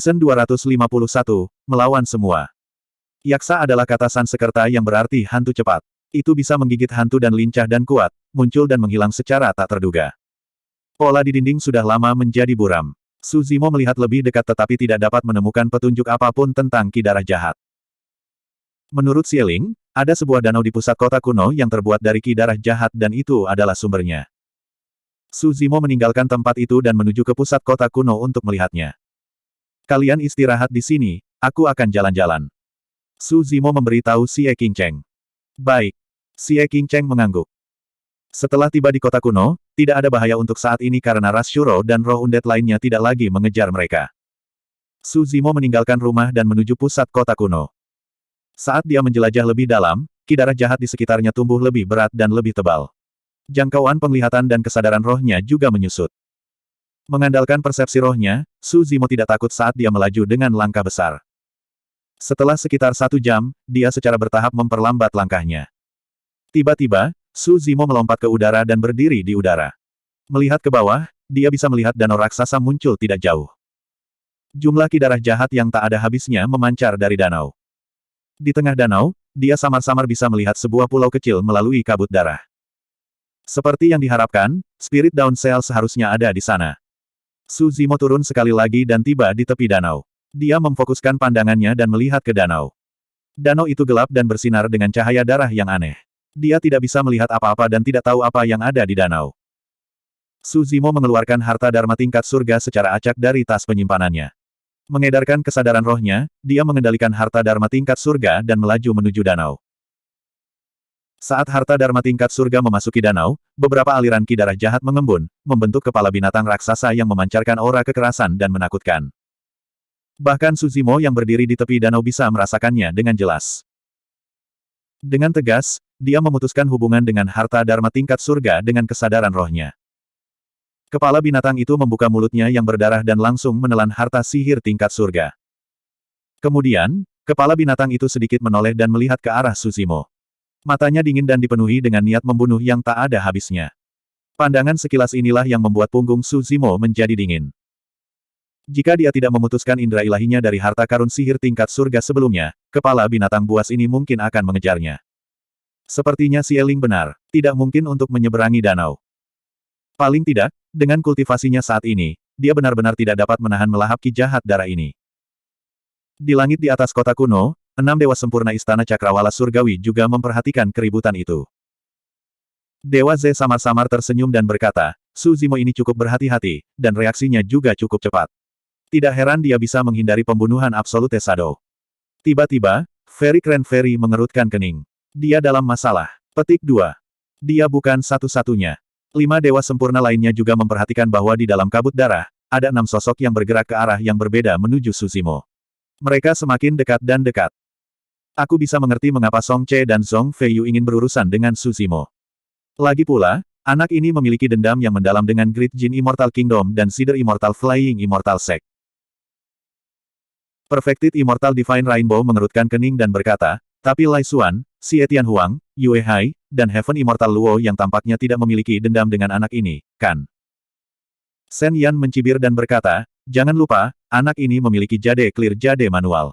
Season 251, melawan semua. Yaksa adalah kata Sanskerta yang berarti hantu cepat. Itu bisa menggigit hantu dan lincah dan kuat, muncul dan menghilang secara tak terduga. Pola di dinding sudah lama menjadi buram. Su Zimo melihat lebih dekat tetapi tidak dapat menemukan petunjuk apapun tentang ki darah jahat. Menurut Xieling, ada sebuah danau di pusat kota kuno yang terbuat dari ki darah jahat dan itu adalah sumbernya. Su Zimo meninggalkan tempat itu dan menuju ke pusat kota kuno untuk melihatnya. Kalian istirahat di sini, aku akan jalan-jalan. Su Zimo memberitahu Xie Qingcheng. Baik. Xie Qingcheng mengangguk. Setelah tiba di kota kuno, tidak ada bahaya untuk saat ini karena ras Shuro dan roh undead lainnya tidak lagi mengejar mereka. Su Zimo meninggalkan rumah dan menuju pusat kota kuno. Saat dia menjelajah lebih dalam, ki darah jahat di sekitarnya tumbuh lebih berat dan lebih tebal. Jangkauan penglihatan dan kesadaran rohnya juga menyusut. Mengandalkan persepsi rohnya, Su Zimo tidak takut saat dia melaju dengan langkah besar. Setelah sekitar 1 jam, dia secara bertahap memperlambat langkahnya. Tiba-tiba, Su Zimo melompat ke udara dan berdiri di udara. Melihat ke bawah, dia bisa melihat danau raksasa muncul tidak jauh. Jumlah ki darah jahat yang tak ada habisnya memancar dari danau. Di tengah danau, dia samar-samar bisa melihat sebuah pulau kecil melalui kabut darah. Seperti yang diharapkan, Spirit Dawn Cell seharusnya ada di sana. Su Zimo turun sekali lagi dan tiba di tepi danau. Dia memfokuskan pandangannya dan melihat ke danau. Danau itu gelap dan bersinar dengan cahaya darah yang aneh. Dia tidak bisa melihat apa-apa dan tidak tahu apa yang ada di danau. Su Zimo mengeluarkan harta Dharma tingkat surga secara acak dari tas penyimpanannya. Mengedarkan kesadaran rohnya, dia mengendalikan harta Dharma tingkat surga dan melaju menuju danau. Saat harta Dharma tingkat surga memasuki danau, beberapa aliran ki darah jahat mengembun, membentuk kepala binatang raksasa yang memancarkan aura kekerasan dan menakutkan. Bahkan Su Zimo yang berdiri di tepi danau bisa merasakannya dengan jelas. Dengan tegas, dia memutuskan hubungan dengan harta Dharma tingkat surga dengan kesadaran rohnya. Kepala binatang itu membuka mulutnya yang berdarah dan langsung menelan harta sihir tingkat surga. Kemudian, kepala binatang itu sedikit menoleh dan melihat ke arah Su Zimo. Matanya dingin dan dipenuhi dengan niat membunuh yang tak ada habisnya. Pandangan sekilas inilah yang membuat punggung Su Zimo menjadi dingin. Jika dia tidak memutuskan indera ilahinya dari harta karun sihir tingkat surga sebelumnya, kepala binatang buas ini mungkin akan mengejarnya. Sepertinya Xieling benar, tidak mungkin untuk menyeberangi danau. Paling tidak, dengan kultivasinya saat ini, dia benar-benar tidak dapat menahan melahap ki jahat darah ini. Di langit di atas kota kuno, 6 dewa sempurna istana cakrawala surgawi juga memperhatikan keributan itu. Dewa Ze samar-samar tersenyum dan berkata, Su Zimo ini cukup berhati-hati, dan reaksinya juga cukup cepat. Tidak heran dia bisa menghindari pembunuhan Absolute Shadow. Tiba-tiba, Very Grand Very mengerutkan kening. Dia dalam masalah. Petik 2. Dia bukan satu-satunya. 5 dewa sempurna lainnya juga memperhatikan bahwa di dalam kabut darah, ada 6 sosok yang bergerak ke arah yang berbeda menuju Su Zimo. Mereka semakin dekat dan dekat. Aku bisa mengerti mengapa Song Che dan Zhong Feiyu ingin berurusan dengan Su Zimo. Lagi pula, anak ini memiliki dendam yang mendalam dengan Great Jin Immortal Kingdom dan Cider Immortal Flying Immortal Sect. Perfected Immortal Divine Rainbow mengerutkan kening dan berkata, tapi Lai Xuan, Xie Tianhuang, Yue Hai, dan Heaven Immortal Luo yang tampaknya tidak memiliki dendam dengan anak ini, kan? Shen Yan mencibir dan berkata, jangan lupa, anak ini memiliki jade clear jade manual.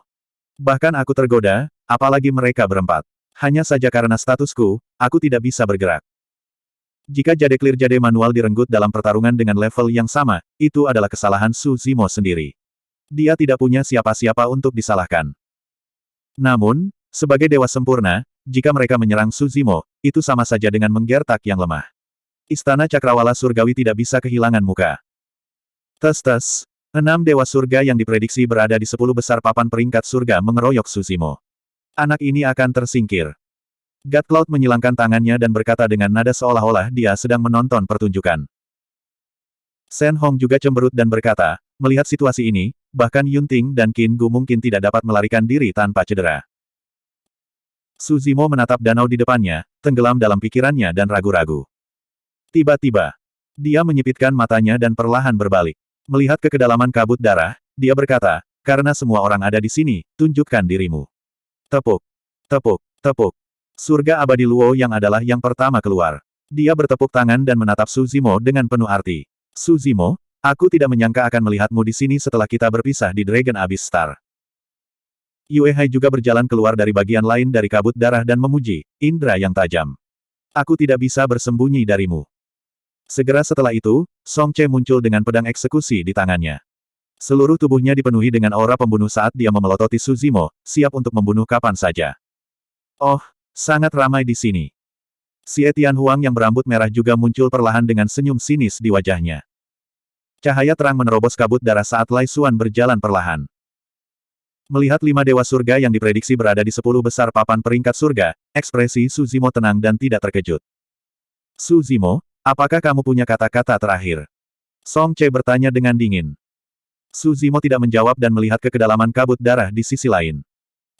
Bahkan aku tergoda, apalagi mereka berempat. Hanya saja karena statusku, aku tidak bisa bergerak. Jika jade clear jade manual direnggut dalam pertarungan dengan level yang sama, itu adalah kesalahan Su Zimo sendiri. Dia tidak punya siapa-siapa untuk disalahkan. Namun, sebagai dewa sempurna, jika mereka menyerang Su Zimo, itu sama saja dengan menggertak yang lemah. Istana Cakrawala Surgawi tidak bisa kehilangan muka. Tes-tes, 6 dewa surga yang diprediksi berada di 10 besar papan peringkat surga mengeroyok Su Zimo. Anak ini akan tersingkir. God Cloud menyilangkan tangannya dan berkata dengan nada seolah-olah dia sedang menonton pertunjukan. Shen Hong juga cemberut dan berkata, melihat situasi ini, bahkan Yun Ting dan Qin Gu mungkin tidak dapat melarikan diri tanpa cedera. Su Zimo menatap danau di depannya, tenggelam dalam pikirannya dan ragu-ragu. Tiba-tiba, dia menyipitkan matanya dan perlahan berbalik. Melihat ke kedalaman kabut darah, dia berkata, karena semua orang ada di sini, tunjukkan dirimu. Tepuk, tepuk, tepuk. Surga abadi Luo yang adalah yang pertama keluar. Dia bertepuk tangan dan menatap Su Zimo dengan penuh arti. Su Zimo, Aku tidak menyangka akan melihatmu di sini setelah kita berpisah di Dragon Abyss Star. Yue Hai juga berjalan keluar dari bagian lain dari kabut darah dan memuji, indera yang tajam. Aku tidak bisa bersembunyi darimu. Segera setelah itu, Song Che muncul dengan pedang eksekusi di tangannya. Seluruh tubuhnya dipenuhi dengan aura pembunuh saat dia memelototi Suzimo, siap untuk membunuh kapan saja. Oh, sangat ramai di sini. Xie Tianhuang yang berambut merah juga muncul perlahan dengan senyum sinis di wajahnya. Cahaya terang menerobos kabut darah saat Lai Xuan berjalan perlahan. Melihat 5 dewa surga yang diprediksi berada di 10 besar papan peringkat surga, ekspresi Suzimo tenang dan tidak terkejut. Suzimo, apakah kamu punya kata-kata terakhir? Song Che bertanya dengan dingin. Suzimo tidak menjawab dan melihat ke kedalaman kabut darah di sisi lain.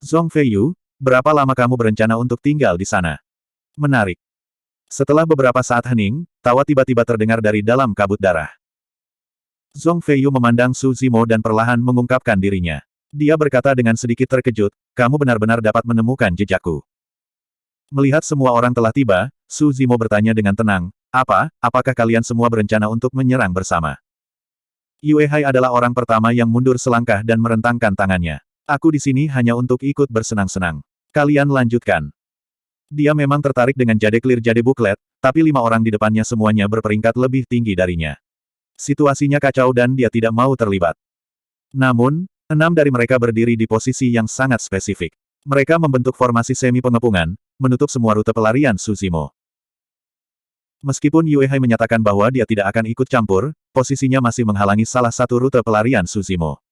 Zhong Feiyu, berapa lama kamu berencana untuk tinggal di sana? Menarik. Setelah beberapa saat hening, tawa tiba-tiba terdengar dari dalam kabut darah. Zhong Feiyu memandang Suzimo dan perlahan mengungkapkan dirinya. Dia berkata dengan sedikit terkejut, kamu benar-benar dapat menemukan jejakku. Melihat semua orang telah tiba, Suzimo bertanya dengan tenang, apakah kalian semua berencana untuk menyerang bersama? Yue Hai adalah orang pertama yang mundur selangkah dan merentangkan tangannya. Aku di sini hanya untuk ikut bersenang-senang. Kalian lanjutkan. Dia memang tertarik dengan jade clear jade buklet, tapi 5 orang di depannya semuanya berperingkat lebih tinggi darinya. Situasinya kacau dan dia tidak mau terlibat. Namun, 6 dari mereka berdiri di posisi yang sangat spesifik. Mereka membentuk formasi semi pengepungan, menutup semua rute pelarian Suzimo. Meskipun Yue Hai menyatakan bahwa dia tidak akan ikut campur, posisinya masih menghalangi salah satu rute pelarian Suzimo.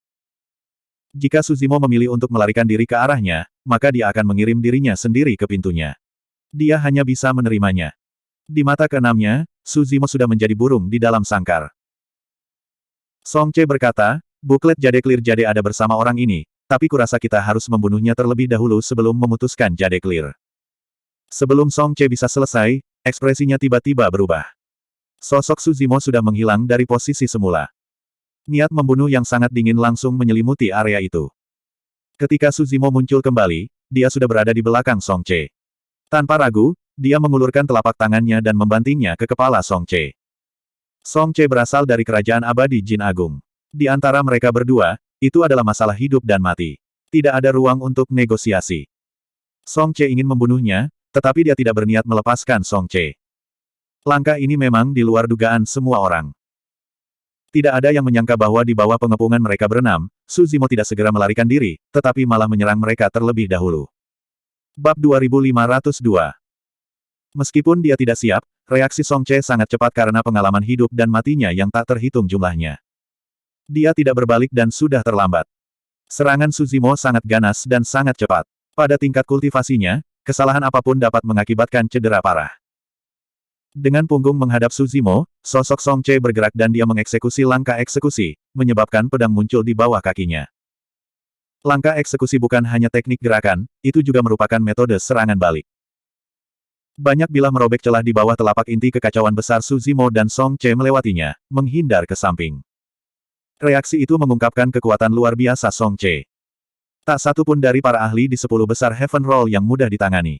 Jika Suzimo memilih untuk melarikan diri ke arahnya, maka dia akan mengirim dirinya sendiri ke pintunya. Dia hanya bisa menerimanya. Di mata keenamnya, Suzimo sudah menjadi burung di dalam sangkar. Song Che berkata, buklet jade clear jade ada bersama orang ini, tapi kurasa kita harus membunuhnya terlebih dahulu sebelum memutuskan jade clear. Sebelum Song Che bisa selesai, ekspresinya tiba-tiba berubah. Sosok Suzimo sudah menghilang dari posisi semula. Niat membunuh yang sangat dingin langsung menyelimuti area itu. Ketika Suzimo muncul kembali, dia sudah berada di belakang Song Che. Tanpa ragu, dia mengulurkan telapak tangannya dan membantingnya ke kepala Song Che. Song Che berasal dari kerajaan abadi Jin Agung. Di antara mereka berdua, itu adalah masalah hidup dan mati. Tidak ada ruang untuk negosiasi. Song Che ingin membunuhnya, tetapi dia tidak berniat melepaskan Song Che. Langkah ini memang di luar dugaan semua orang. Tidak ada yang menyangka bahwa di bawah pengepungan mereka berenam, Suzimo tidak segera melarikan diri, tetapi malah menyerang mereka terlebih dahulu. Bab 2502. Meskipun dia tidak siap, reaksi Song Che sangat cepat karena pengalaman hidup dan matinya yang tak terhitung jumlahnya. Dia tidak berbalik dan sudah terlambat. Serangan Suzimo sangat ganas dan sangat cepat. Pada tingkat kultivasinya, kesalahan apapun dapat mengakibatkan cedera parah. Dengan punggung menghadap Suzimo, sosok Song Che bergerak dan dia mengeksekusi langkah eksekusi, menyebabkan pedang muncul di bawah kakinya. Langkah eksekusi bukan hanya teknik gerakan, itu juga merupakan metode serangan balik. Banyak bilah merobek celah di bawah telapak inti kekacauan besar Suzimo dan Song Che melewatinya, menghindar ke samping. Reaksi itu mengungkapkan kekuatan luar biasa Song Che. Tak satu pun dari para ahli di 10 besar Heaven Roll yang mudah ditangani.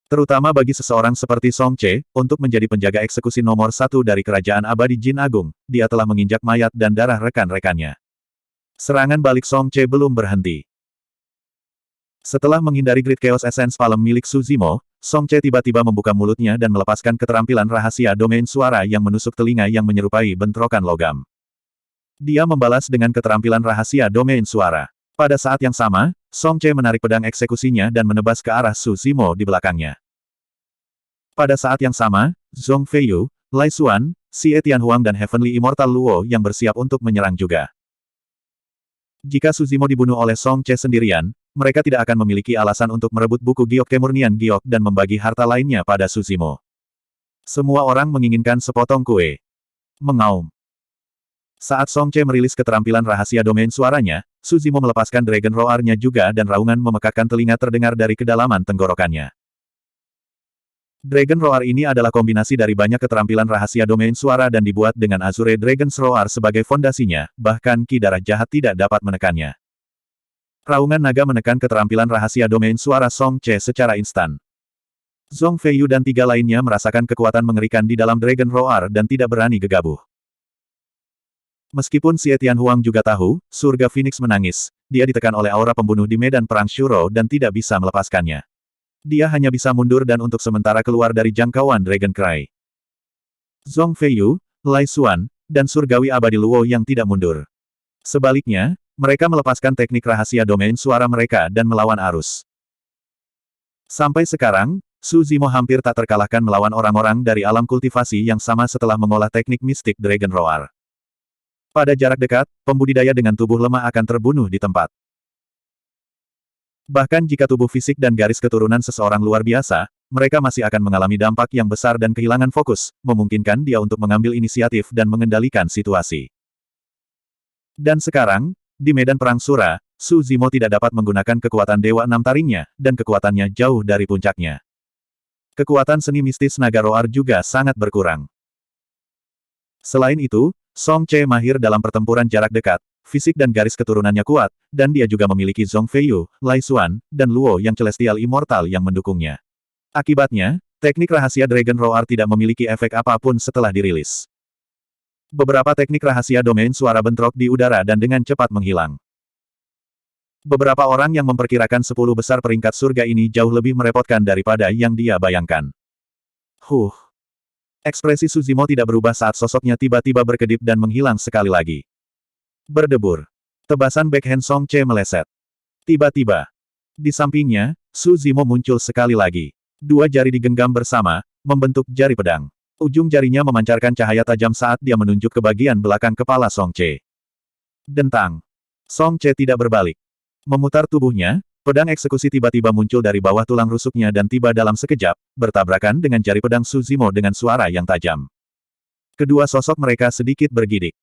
Terutama bagi seseorang seperti Song Che, untuk menjadi penjaga eksekusi nomor 1 dari kerajaan abadi Jin Agung, dia telah menginjak mayat dan darah rekan-rekannya. Serangan balik Song Che belum berhenti. Setelah menghindari Great Chaos Essence Palem milik Suzimo, Song Che tiba-tiba membuka mulutnya dan melepaskan keterampilan rahasia domain suara yang menusuk telinga yang menyerupai bentrokan logam. Dia membalas dengan keterampilan rahasia domain suara. Pada saat yang sama, Song Che menarik pedang eksekusinya dan menebas ke arah Suzimo di belakangnya. Pada saat yang sama, Zhong Feiyu, Lai Xuan, Xie Tianhuang dan Heavenly Immortal Luo yang bersiap untuk menyerang juga. Jika Suzimo dibunuh oleh Song Che sendirian, mereka tidak akan memiliki alasan untuk merebut buku Giok Kemurnian Giok dan membagi harta lainnya pada Suzimo. Semua orang menginginkan sepotong kue. Mengaum. Saat Song Che merilis keterampilan rahasia domain suaranya, Suzimo melepaskan Dragon Roar-nya juga dan raungan memekakkan telinga terdengar dari kedalaman tenggorokannya. Dragon Roar ini adalah kombinasi dari banyak keterampilan rahasia domain suara dan dibuat dengan Azure Dragon's Roar sebagai fondasinya, bahkan ki darah jahat tidak dapat menekannya. Raungan naga menekan keterampilan rahasia domain suara Song Che secara instan. Zhong Feiyu dan 3 lainnya merasakan kekuatan mengerikan di dalam Dragon Roar dan tidak berani gegabah. Meskipun Xie Tianhuang juga tahu, surga Phoenix menangis, dia ditekan oleh aura pembunuh di medan perang Shuro dan tidak bisa melepaskannya. Dia hanya bisa mundur dan untuk sementara keluar dari jangkauan Dragon Cry. Zhong Feiyu, Lai Xuan, dan surgawi abadi Luo yang tidak mundur. Sebaliknya, mereka melepaskan teknik rahasia domain suara mereka dan melawan arus. Sampai sekarang, Su Zimo hampir tak terkalahkan melawan orang-orang dari alam kultivasi yang sama setelah mengolah teknik mistik Dragon Roar. Pada jarak dekat, pembudidaya dengan tubuh lemah akan terbunuh di tempat. Bahkan jika tubuh fisik dan garis keturunan seseorang luar biasa, mereka masih akan mengalami dampak yang besar dan kehilangan fokus, memungkinkan dia untuk mengambil inisiatif dan mengendalikan situasi. Dan sekarang, di medan perang Sura, Su Zimo tidak dapat menggunakan kekuatan Dewa Enam taringnya, dan kekuatannya jauh dari puncaknya. Kekuatan seni mistis naga roar juga sangat berkurang. Selain itu, Song Che mahir dalam pertempuran jarak dekat, fisik dan garis keturunannya kuat, dan dia juga memiliki Zhong Feiyu, Lai Xuan, dan Luo yang celestial immortal yang mendukungnya. Akibatnya, teknik rahasia Dragon Roar tidak memiliki efek apapun setelah dirilis. Beberapa teknik rahasia domain suara bentrok di udara dan dengan cepat menghilang. Beberapa orang yang memperkirakan 10 besar peringkat surga ini jauh lebih merepotkan daripada yang dia bayangkan. Ekspresi Su Zimo tidak berubah saat sosoknya tiba-tiba berkedip dan menghilang sekali lagi. Berdebur. Tebasan backhand Song Che meleset. Tiba-tiba. Di sampingnya, Su Zimo muncul sekali lagi. Dua jari digenggam bersama, membentuk jari pedang. Ujung jarinya memancarkan cahaya tajam saat dia menunjuk ke bagian belakang kepala Song Che. Dentang. Song Che tidak berbalik. Memutar tubuhnya, pedang eksekusi tiba-tiba muncul dari bawah tulang rusuknya dan tiba dalam sekejap, bertabrakan dengan jari pedang Su Zimo dengan suara yang tajam. Kedua sosok mereka sedikit bergidik.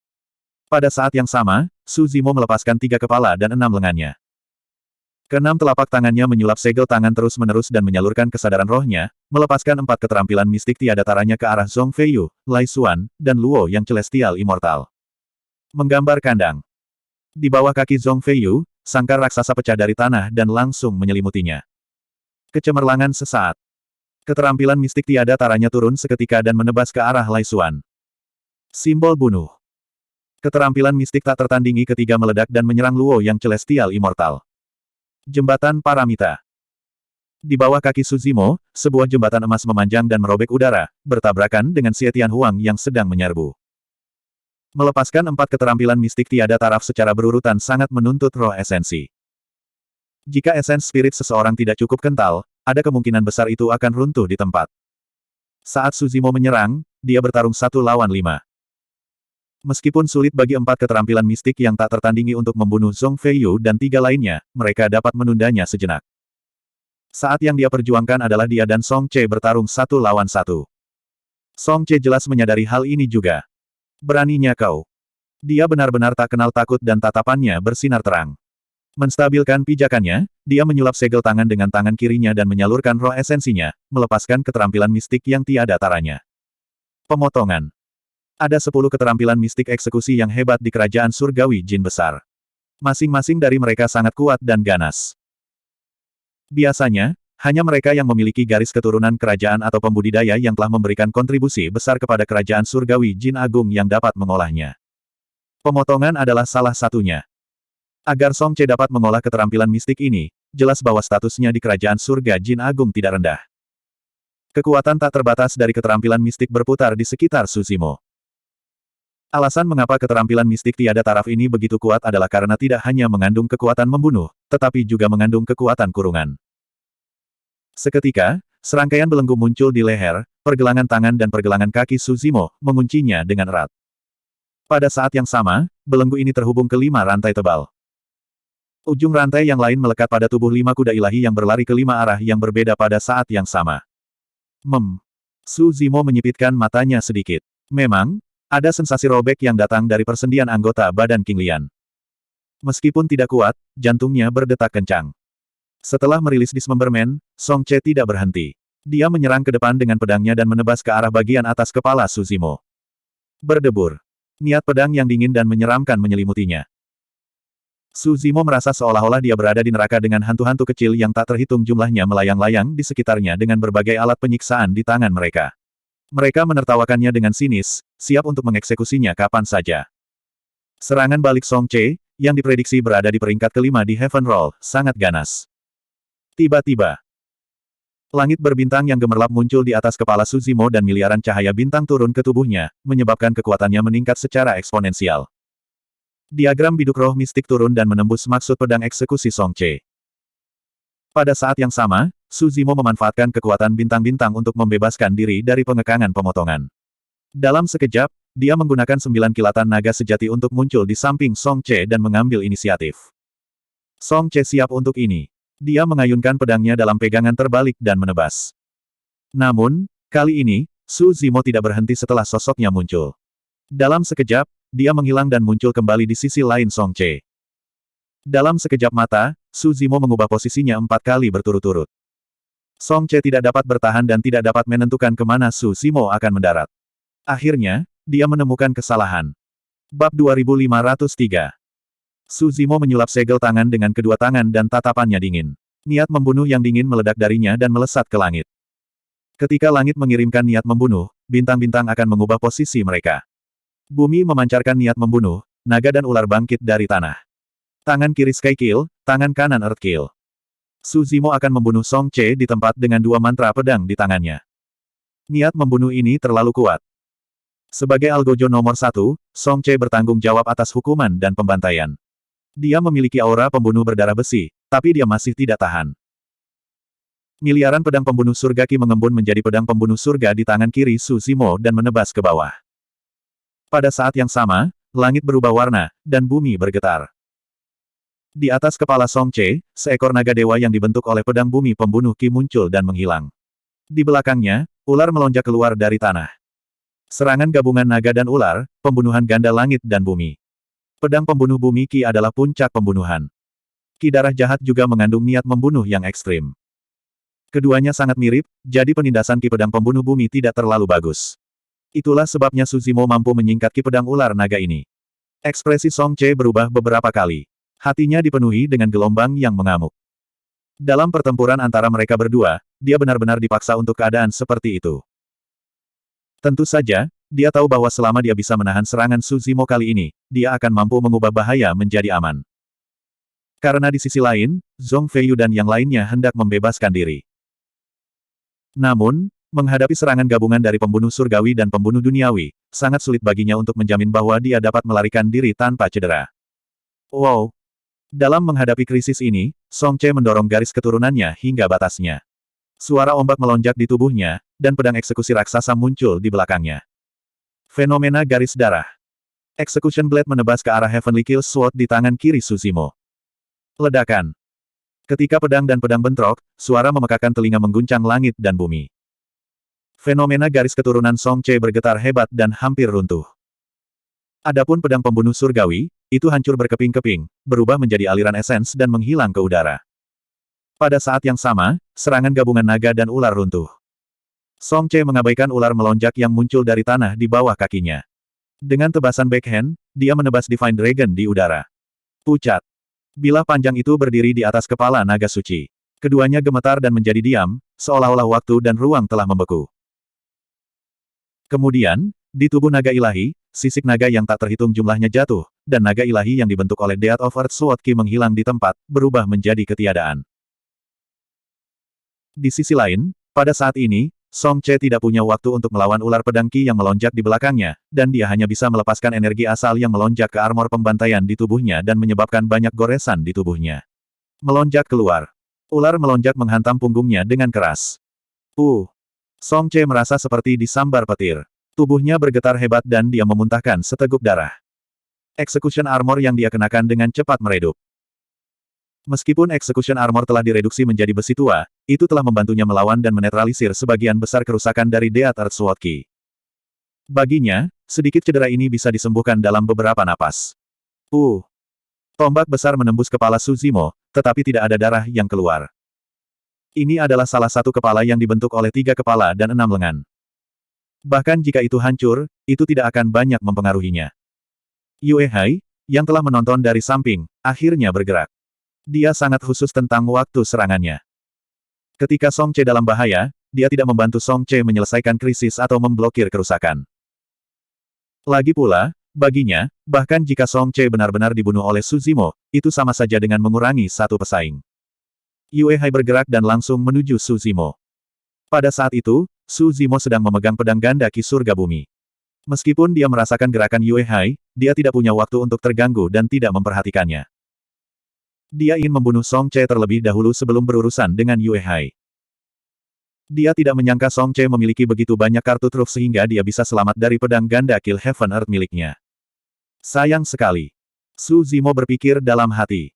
Pada saat yang sama, Su Zimo melepaskan 3 kepala dan 6 lengannya. Keenam telapak tangannya menyulap segel tangan terus-menerus dan menyalurkan kesadaran rohnya, melepaskan 4 keterampilan mistik tiada taranya ke arah Zhong Feiyu, Lai Xuan, dan Luo yang celestial immortal. Menggambar kandang. Di bawah kaki Zhong Feiyu, sangkar raksasa pecah dari tanah dan langsung menyelimutinya. Kecemerlangan sesaat. Keterampilan mistik tiada taranya turun seketika dan menebas ke arah Lai Xuan. Simbol bunuh. Keterampilan mistik tak tertandingi ketiga meledak dan menyerang Luo yang celestial immortal. Jembatan Paramita. Di bawah kaki Su Zimo, sebuah jembatan emas memanjang dan merobek udara, bertabrakan dengan Xie Tianhuang yang sedang menyerbu. Melepaskan 4 keterampilan mistik tiada taraf secara berurutan sangat menuntut roh esensi. Jika esens spirit seseorang tidak cukup kental, ada kemungkinan besar itu akan runtuh di tempat. Saat Su Zimo menyerang, dia bertarung 1 lawan 5. Meskipun sulit bagi 4 keterampilan mistik yang tak tertandingi untuk membunuh Zhong Feiyu dan 3 lainnya, mereka dapat menundanya sejenak. Saat yang dia perjuangkan adalah dia dan Song Che bertarung 1 lawan 1. Song Che jelas menyadari hal ini juga. Beraninya kau. Dia benar-benar tak kenal takut dan tatapannya bersinar terang. Menstabilkan pijakannya, dia menyulap segel tangan dengan tangan kirinya dan menyalurkan roh esensinya, melepaskan keterampilan mistik yang tiada taranya. Pemotongan. Ada 10 keterampilan mistik eksekusi yang hebat di kerajaan surgawi jin besar. Masing-masing dari mereka sangat kuat dan ganas. Biasanya, hanya mereka yang memiliki garis keturunan kerajaan atau pembudidaya yang telah memberikan kontribusi besar kepada kerajaan surgawi jin agung yang dapat mengolahnya. Pemotongan adalah salah satunya. Agar Song Che dapat mengolah keterampilan mistik ini, jelas bahwa statusnya di kerajaan surga jin agung tidak rendah. Kekuatan tak terbatas dari keterampilan mistik berputar di sekitar Su Zimo. Alasan mengapa keterampilan mistik tiada taraf ini begitu kuat adalah karena tidak hanya mengandung kekuatan membunuh, tetapi juga mengandung kekuatan kurungan. Seketika, serangkaian belenggu muncul di leher, pergelangan tangan dan pergelangan kaki Su Zimo, menguncinya dengan erat. Pada saat yang sama, belenggu ini terhubung ke 5 rantai tebal. Ujung rantai yang lain melekat pada tubuh 5 kuda ilahi yang berlari ke 5 arah yang berbeda pada saat yang sama. Su Zimo menyipitkan matanya sedikit. Memang, ada sensasi robek yang datang dari persendian anggota badan King Lian. Meskipun tidak kuat, jantungnya berdetak kencang. Setelah merilis Dismemberment, Song Che tidak berhenti. Dia menyerang ke depan dengan pedangnya dan menebas ke arah bagian atas kepala Su Zimo. Berdebur. Niat pedang yang dingin dan menyeramkan menyelimutinya. Su Zimo merasa seolah-olah dia berada di neraka dengan hantu-hantu kecil yang tak terhitung jumlahnya melayang-layang di sekitarnya dengan berbagai alat penyiksaan di tangan mereka. Mereka menertawakannya dengan sinis, siap untuk mengeksekusinya kapan saja. Serangan balik Song Che, yang diprediksi berada di peringkat kelima di Heaven Roll, sangat ganas. Tiba-tiba, langit berbintang yang gemerlap muncul di atas kepala Suzimo dan miliaran cahaya bintang turun ke tubuhnya, menyebabkan kekuatannya meningkat secara eksponensial. Diagram biduk roh mistik turun dan menembus maksud pedang eksekusi Song Che. Pada saat yang sama, Suzimo memanfaatkan kekuatan bintang-bintang untuk membebaskan diri dari pengekangan pemotongan. Dalam sekejap, dia menggunakan 9 kilatan naga sejati untuk muncul di samping Song Che dan mengambil inisiatif. Song Che siap untuk ini. Dia mengayunkan pedangnya dalam pegangan terbalik dan menebas. Namun, kali ini, Su Zimo tidak berhenti setelah sosoknya muncul. Dalam sekejap, dia menghilang dan muncul kembali di sisi lain Song Che. Dalam sekejap mata, Su Zimo mengubah posisinya 4 kali berturut-turut. Song Che tidak dapat bertahan dan tidak dapat menentukan kemana Su Zimo akan mendarat. Akhirnya, dia menemukan kesalahan. Bab 2503. Su Zimo menyulap segel tangan dengan kedua tangan dan tatapannya dingin. Niat membunuh yang dingin meledak darinya dan melesat ke langit. Ketika langit mengirimkan niat membunuh, bintang-bintang akan mengubah posisi mereka. Bumi memancarkan niat membunuh, naga dan ular bangkit dari tanah. Tangan kiri Sky Kill, tangan kanan Earth Kill. Su Zimo akan membunuh Song Che di tempat dengan 2 mantra pedang di tangannya. Niat membunuh ini terlalu kuat. Sebagai Algojo nomor 1, Song Che bertanggung jawab atas hukuman dan pembantaian. Dia memiliki aura pembunuh berdarah besi, tapi dia masih tidak tahan. Miliaran pedang pembunuh surga Ki mengembun menjadi pedang pembunuh surga di tangan kiri Su Zimo dan menebas ke bawah. Pada saat yang sama, langit berubah warna, dan bumi bergetar. Di atas kepala Song Che, seekor naga dewa yang dibentuk oleh pedang bumi pembunuh Ki muncul dan menghilang. Di belakangnya, ular melonjak keluar dari tanah. Serangan gabungan naga dan ular, pembunuhan ganda langit dan bumi. Pedang pembunuh bumi Ki adalah puncak pembunuhan. Ki darah jahat juga mengandung niat membunuh yang ekstrim. Keduanya sangat mirip, jadi penindasan Ki pedang pembunuh bumi tidak terlalu bagus. Itulah sebabnya Su Zimo mampu menyingkat Ki pedang ular naga ini. Ekspresi Song Che berubah beberapa kali. Hatinya dipenuhi dengan gelombang yang mengamuk. Dalam pertempuran antara mereka berdua, dia benar-benar dipaksa untuk keadaan seperti itu. Tentu saja, dia tahu bahwa selama dia bisa menahan serangan Su Zimo kali ini, dia akan mampu mengubah bahaya menjadi aman. Karena di sisi lain, Zhong Feiyu dan yang lainnya hendak membebaskan diri. Namun, menghadapi serangan gabungan dari pembunuh surgawi dan pembunuh duniawi, sangat sulit baginya untuk menjamin bahwa dia dapat melarikan diri tanpa cedera. Wow! Dalam menghadapi krisis ini, Song Che mendorong garis keturunannya hingga batasnya. Suara ombak melonjak di tubuhnya, dan pedang eksekusi raksasa muncul di belakangnya. Fenomena garis darah. Execution Blade menebas ke arah Heavenly Kill Sword di tangan kiri Su Zimo. Ledakan. Ketika pedang dan pedang bentrok, suara memekakan telinga mengguncang langit dan bumi. Fenomena garis keturunan Song Che bergetar hebat dan hampir runtuh. Adapun pedang pembunuh surgawi, itu hancur berkeping-keping, berubah menjadi aliran esens dan menghilang ke udara. Pada saat yang sama, serangan gabungan naga dan ular runtuh. Song Che mengabaikan ular melonjak yang muncul dari tanah di bawah kakinya. Dengan tebasan backhand, dia menebas Divine Dragon di udara. Pucat. Bilah panjang itu berdiri di atas kepala naga suci. Keduanya gemetar dan menjadi diam, seolah-olah waktu dan ruang telah membeku. Kemudian, di tubuh naga ilahi, sisik naga yang tak terhitung jumlahnya jatuh, dan naga ilahi yang dibentuk oleh Death of Earth Sword Ki menghilang di tempat, berubah menjadi ketiadaan. Di sisi lain, pada saat ini, Song Che tidak punya waktu untuk melawan ular pedang Ki yang melonjak di belakangnya, dan dia hanya bisa melepaskan energi asal yang melonjak ke armor pembantaian di tubuhnya dan menyebabkan banyak goresan di tubuhnya. Melonjak keluar. Ular melonjak menghantam punggungnya dengan keras. Song Che merasa seperti disambar petir. Tubuhnya bergetar hebat dan dia memuntahkan seteguk darah. Execution Armor yang dia kenakan dengan cepat meredup. Meskipun Execution Armor telah direduksi menjadi besi tua, itu telah membantunya melawan dan menetralisir sebagian besar kerusakan dari Death Earth Sword Ki. Baginya, sedikit cedera ini bisa disembuhkan dalam beberapa napas. Tombak besar menembus kepala Su Zimo, tetapi tidak ada darah yang keluar. Ini adalah salah satu kepala yang dibentuk oleh 3 kepala dan 6 lengan. Bahkan jika itu hancur, itu tidak akan banyak mempengaruhinya. Yue Hai, yang telah menonton dari samping, akhirnya bergerak. Dia sangat khusus tentang waktu serangannya. Ketika Song Che dalam bahaya, dia tidak membantu Song Che menyelesaikan krisis atau memblokir kerusakan. Lagi pula, Baginya, bahkan jika Song Che benar-benar dibunuh oleh Su Zimo, itu sama saja dengan mengurangi satu pesaing. Yue Hai bergerak dan langsung menuju Su Zimo. Pada saat itu, Su Zimo sedang memegang pedang ganda Ki Surga Bumi. Meskipun dia merasakan gerakan Yue Hai, dia tidak punya waktu untuk terganggu dan tidak memperhatikannya. Dia ingin membunuh Song Che terlebih dahulu sebelum berurusan dengan Yue Hai. Dia tidak menyangka Song Che memiliki begitu banyak kartu truf sehingga dia bisa selamat dari pedang ganda Kill Heaven Earth miliknya. Sayang sekali. Su Zimo berpikir dalam hati.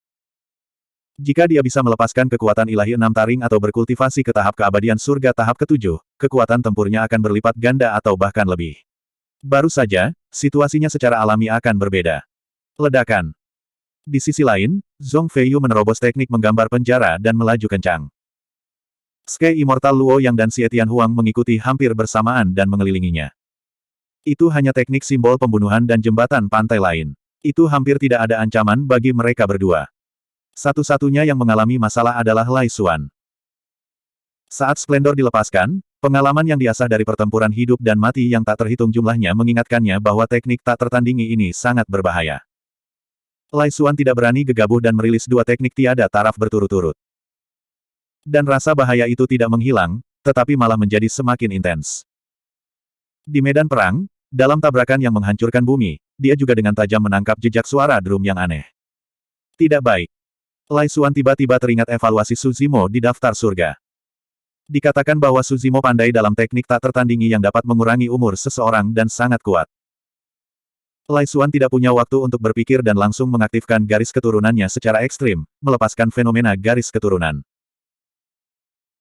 Jika dia bisa melepaskan kekuatan ilahi enam taring atau berkultivasi ke tahap keabadian surga tahap ketujuh, kekuatan tempurnya akan berlipat ganda atau bahkan lebih. Baru saja, situasinya secara alami akan berbeda. Ledakan. Di sisi lain, Zhong Feiyu menerobos teknik menggambar penjara dan melaju kencang. Sky Immortal Luo Yang dan Xie Tianhuang mengikuti hampir bersamaan dan mengelilinginya. Itu hanya teknik simbol pembunuhan dan jembatan pantai lain. Itu hampir tidak ada ancaman bagi mereka berdua. Satu-satunya yang mengalami masalah adalah Lai Xuan. Saat splendor dilepaskan, pengalaman yang diasah dari pertempuran hidup dan mati yang tak terhitung jumlahnya mengingatkannya bahwa teknik tak tertandingi ini sangat berbahaya. Lai Xuan tidak berani gegabah dan merilis dua teknik tiada taraf berturut-turut. Dan rasa bahaya itu tidak menghilang, tetapi malah menjadi semakin intens. Di medan perang, dalam tabrakan yang menghancurkan bumi, dia juga dengan tajam menangkap jejak suara drum yang aneh. Tidak baik. Lai Xuan tiba-tiba teringat evaluasi Su Zimo di daftar surga. Dikatakan bahwa Su Zimo pandai dalam teknik tak tertandingi yang dapat mengurangi umur seseorang dan sangat kuat. Lai Xuan tidak punya waktu untuk berpikir dan langsung mengaktifkan garis keturunannya secara ekstrim, melepaskan fenomena garis keturunan.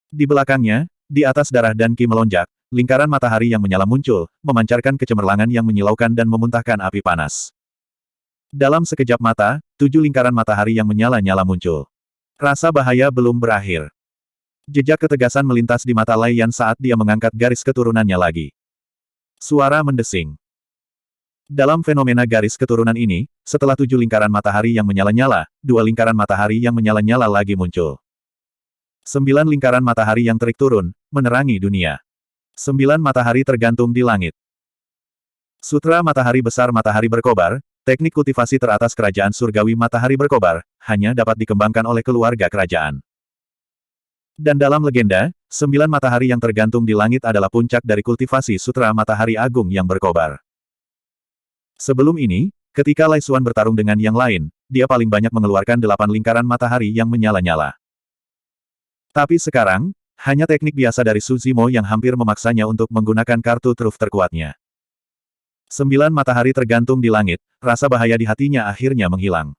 Di belakangnya, di atas darah dan ki melonjak, lingkaran matahari yang menyala muncul, memancarkan kecemerlangan yang menyilaukan dan memuntahkan api panas. Dalam sekejap mata, 7 lingkaran matahari yang menyala-nyala muncul. Rasa bahaya belum berakhir. Jejak ketegasan melintas di mata Lai Yan saat dia mengangkat garis keturunannya lagi. Suara mendesing. Dalam fenomena garis keturunan ini, setelah 7 lingkaran matahari yang menyala-nyala, 2 lingkaran matahari yang menyala-nyala lagi muncul. 9 lingkaran matahari yang terik turun, menerangi dunia. 9 matahari tergantung di langit. Sutra Matahari Besar Matahari Berkobar, teknik kultivasi teratas kerajaan surgawi Matahari Berkobar, hanya dapat dikembangkan oleh keluarga kerajaan. Dan dalam legenda, 9 matahari yang tergantung di langit adalah puncak dari kultivasi Sutra Matahari Agung yang berkobar. Sebelum ini, ketika Lai Xuan bertarung dengan yang lain, dia paling banyak mengeluarkan 8 lingkaran matahari yang menyala-nyala. Tapi sekarang, hanya teknik biasa dari Su Zimo yang hampir memaksanya untuk menggunakan kartu truf terkuatnya. 9 matahari tergantung di langit, rasa bahaya di hatinya akhirnya menghilang.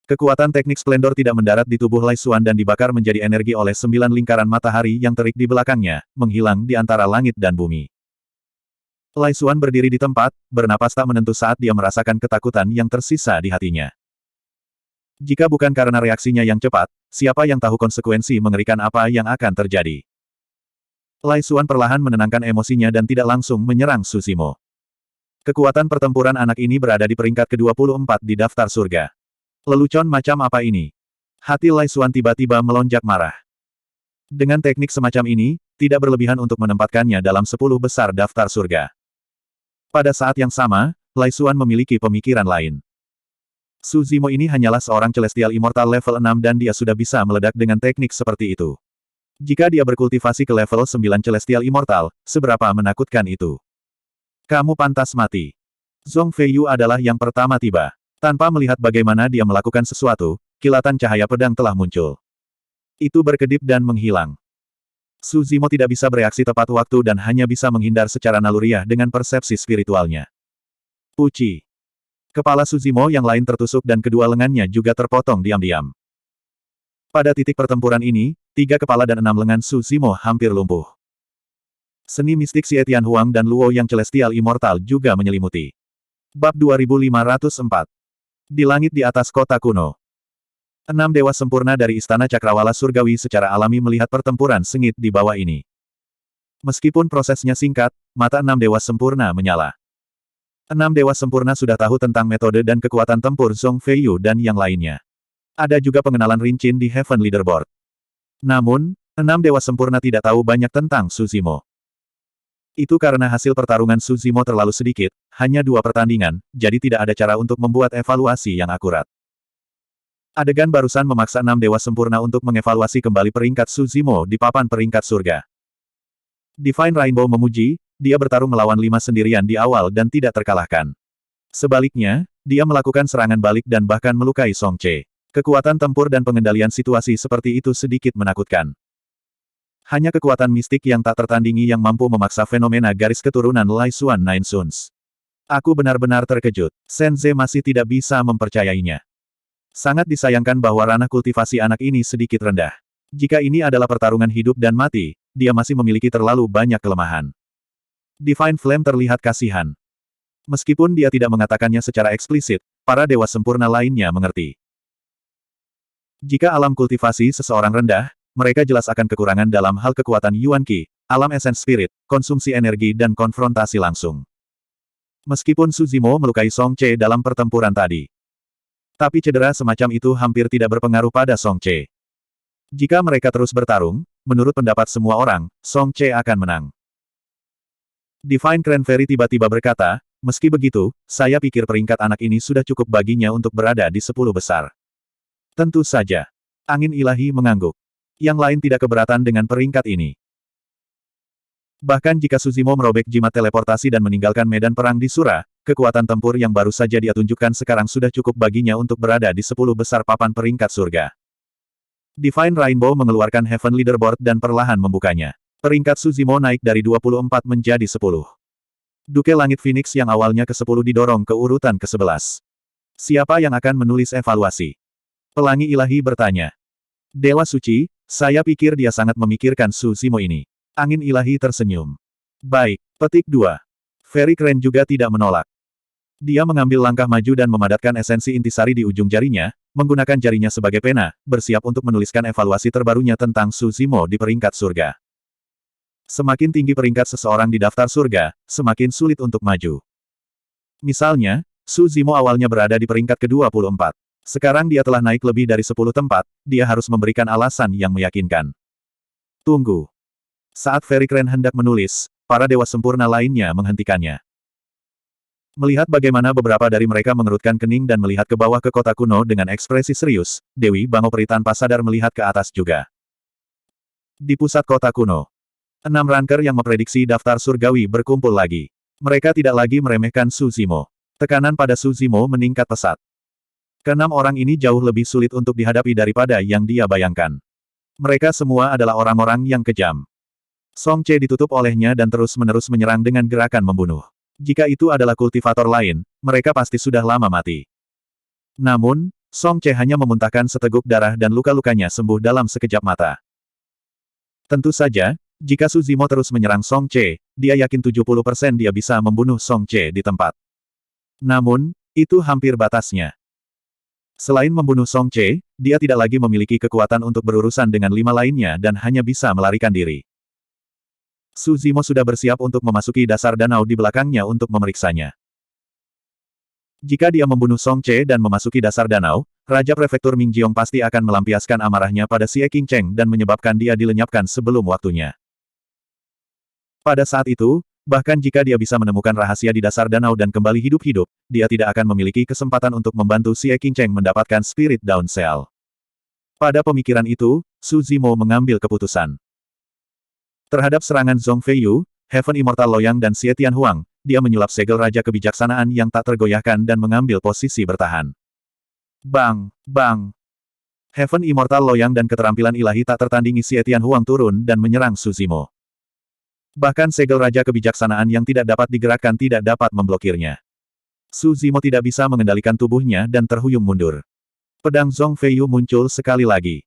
Kekuatan teknik splendor tidak mendarat di tubuh Lai Xuan dan dibakar menjadi energi oleh 9 lingkaran matahari yang terik di belakangnya, menghilang di antara langit dan bumi. Lai Xuan berdiri di tempat, bernapas tak menentu saat dia merasakan ketakutan yang tersisa di hatinya. Jika bukan karena reaksinya yang cepat, siapa yang tahu konsekuensi mengerikan apa yang akan terjadi. Lai Xuan perlahan menenangkan emosinya dan tidak langsung menyerang Su Zimo. Kekuatan pertempuran anak ini berada di peringkat ke-24 di daftar surga. Lelucon macam apa ini? Hati Lai Xuan tiba-tiba melonjak marah. Dengan teknik semacam ini, tidak berlebihan untuk menempatkannya dalam 10 besar daftar surga. Pada saat yang sama, Lai Xuan memiliki pemikiran lain. Su Zimo ini hanyalah seorang Celestial Immortal level 6 dan dia sudah bisa meledak dengan teknik seperti itu. Jika dia berkultivasi ke level 9 Celestial Immortal, seberapa menakutkan itu? Kamu pantas mati. Zhong Feiyu adalah yang pertama tiba. Tanpa melihat bagaimana dia melakukan sesuatu, kilatan cahaya pedang telah muncul. Itu berkedip dan menghilang. Su Zimo tidak bisa bereaksi tepat waktu dan hanya bisa menghindar secara naluriah dengan persepsi spiritualnya. Puci. Kepala Su Zimo yang lain tertusuk dan kedua lengannya juga terpotong diam-diam. Pada titik pertempuran ini, 3 kepala dan 6 lengan Su Zimo hampir lumpuh. Seni mistik Xie Tianhuang dan Luo Yang Celestial Immortal juga menyelimuti. Bab 2504. Di langit di atas kota kuno. 6 dewa sempurna dari Istana Cakrawala Surgawi secara alami melihat pertempuran sengit di bawah ini. Meskipun prosesnya singkat, mata 6 dewa sempurna menyala. 6 dewa sempurna sudah tahu tentang metode dan kekuatan tempur Zhong Feiyu dan yang lainnya. Ada juga pengenalan Rin Qin di Heaven Leaderboard. Namun, 6 dewa sempurna tidak tahu banyak tentang Su Zimo. Itu karena hasil pertarungan Su Zimo terlalu sedikit, hanya 2 pertandingan, jadi tidak ada cara untuk membuat evaluasi yang akurat. Adegan barusan memaksa 6 dewa sempurna untuk mengevaluasi kembali peringkat Su Zimo di papan peringkat surga. Divine Rainbow memuji, dia bertarung melawan 5 sendirian di awal dan tidak terkalahkan. Sebaliknya, dia melakukan serangan balik dan bahkan melukai Song Che. Kekuatan tempur dan pengendalian situasi seperti itu sedikit menakutkan. Hanya kekuatan mistik yang tak tertandingi yang mampu memaksa fenomena garis keturunan Lai Xuan Nine Suns. Aku benar-benar terkejut. Shenze masih tidak bisa mempercayainya. Sangat disayangkan bahwa ranah kultivasi anak ini sedikit rendah. Jika ini adalah pertarungan hidup dan mati, dia masih memiliki terlalu banyak kelemahan. Divine Flame terlihat kasihan. Meskipun dia tidak mengatakannya secara eksplisit, para dewa sempurna lainnya mengerti. Jika alam kultivasi seseorang rendah, mereka jelas akan kekurangan dalam hal kekuatan Yuan Qi, alam essence spirit, konsumsi energi dan konfrontasi langsung. Meskipun Su Zimo melukai Song Che dalam pertempuran tadi. Tapi cedera semacam itu hampir tidak berpengaruh pada Song Che. Jika mereka terus bertarung, menurut pendapat semua orang, Song Che akan menang. Divine Cranberry tiba-tiba berkata, meski begitu, saya pikir peringkat anak ini sudah cukup baginya untuk berada di 10 besar. Tentu saja. Angin ilahi mengangguk. Yang lain tidak keberatan dengan peringkat ini. Bahkan jika Su Zimo merobek jimat teleportasi dan meninggalkan medan perang di Sura, kekuatan tempur yang baru saja dia tunjukkan sekarang sudah cukup baginya untuk berada di 10 besar papan peringkat surga. Divine Rainbow mengeluarkan Heaven Leaderboard dan perlahan membukanya. Peringkat Su Zimo naik dari 24 menjadi 10. Duke Langit Phoenix yang awalnya ke-10 didorong ke urutan ke-11. Siapa yang akan menulis evaluasi? Pelangi ilahi bertanya. Dewa Suci, saya pikir dia sangat memikirkan Su Zimo ini. Angin ilahi tersenyum. Baik, petik 2. Fairy Crane juga tidak menolak. Dia mengambil langkah maju dan memadatkan esensi intisari di ujung jarinya, menggunakan jarinya sebagai pena, bersiap untuk menuliskan evaluasi terbarunya tentang Su Zimo di peringkat surga. Semakin tinggi peringkat seseorang di daftar surga, semakin sulit untuk maju. Misalnya, Su Zimo awalnya berada di peringkat ke-24. Sekarang dia telah naik lebih dari 10 tempat, dia harus memberikan alasan yang meyakinkan. Tunggu. Saat Fairy Crane hendak menulis, para dewa sempurna lainnya menghentikannya. Melihat bagaimana beberapa dari mereka mengerutkan kening dan melihat ke bawah ke kota kuno dengan ekspresi serius, Dewi Bangoperi tanpa sadar melihat ke atas juga. Di pusat kota kuno, 6 ranker yang memprediksi daftar surgawi berkumpul lagi. Mereka tidak lagi meremehkan Su Zimo. Tekanan pada Su Zimo meningkat pesat. Ke-6 orang ini jauh lebih sulit untuk dihadapi daripada yang dia bayangkan. Mereka semua adalah orang-orang yang kejam. Song Che ditutup olehnya dan terus-menerus menyerang dengan gerakan membunuh. Jika itu adalah kultivator lain, mereka pasti sudah lama mati. Namun, Song Che hanya memuntahkan seteguk darah dan luka-lukanya sembuh dalam sekejap mata. Tentu saja, jika Su Zimo terus menyerang Song Che, dia yakin 70% dia bisa membunuh Song Che di tempat. Namun, itu hampir batasnya. Selain membunuh Song Che, dia tidak lagi memiliki kekuatan untuk berurusan dengan 5 lainnya dan hanya bisa melarikan diri. Su Zimo sudah bersiap untuk memasuki dasar danau di belakangnya untuk memeriksanya. Jika dia membunuh Song Che dan memasuki dasar danau, Raja Prefektur Mingjiong pasti akan melampiaskan amarahnya pada Xie Qingcheng dan menyebabkan dia dilenyapkan sebelum waktunya. Pada saat itu, bahkan jika dia bisa menemukan rahasia di dasar danau dan kembali hidup-hidup, dia tidak akan memiliki kesempatan untuk membantu Xie Qingcheng mendapatkan Spirit Down Cell. Pada pemikiran itu, Su Zimo mengambil keputusan. Terhadap serangan Zhong Feiyu, Heaven Immortal Loyang dan Xie Tianhuang, dia menyulap segel Raja Kebijaksanaan yang tak tergoyahkan dan mengambil posisi bertahan. Bang! Bang! Heaven Immortal Loyang dan keterampilan ilahi tak tertandingi Xie Tianhuang turun dan menyerang Su Zimo. Bahkan segel Raja Kebijaksanaan yang tidak dapat digerakkan tidak dapat memblokirnya. Su Zimo tidak bisa mengendalikan tubuhnya dan terhuyung mundur. Pedang Zhong Feiyu muncul sekali lagi.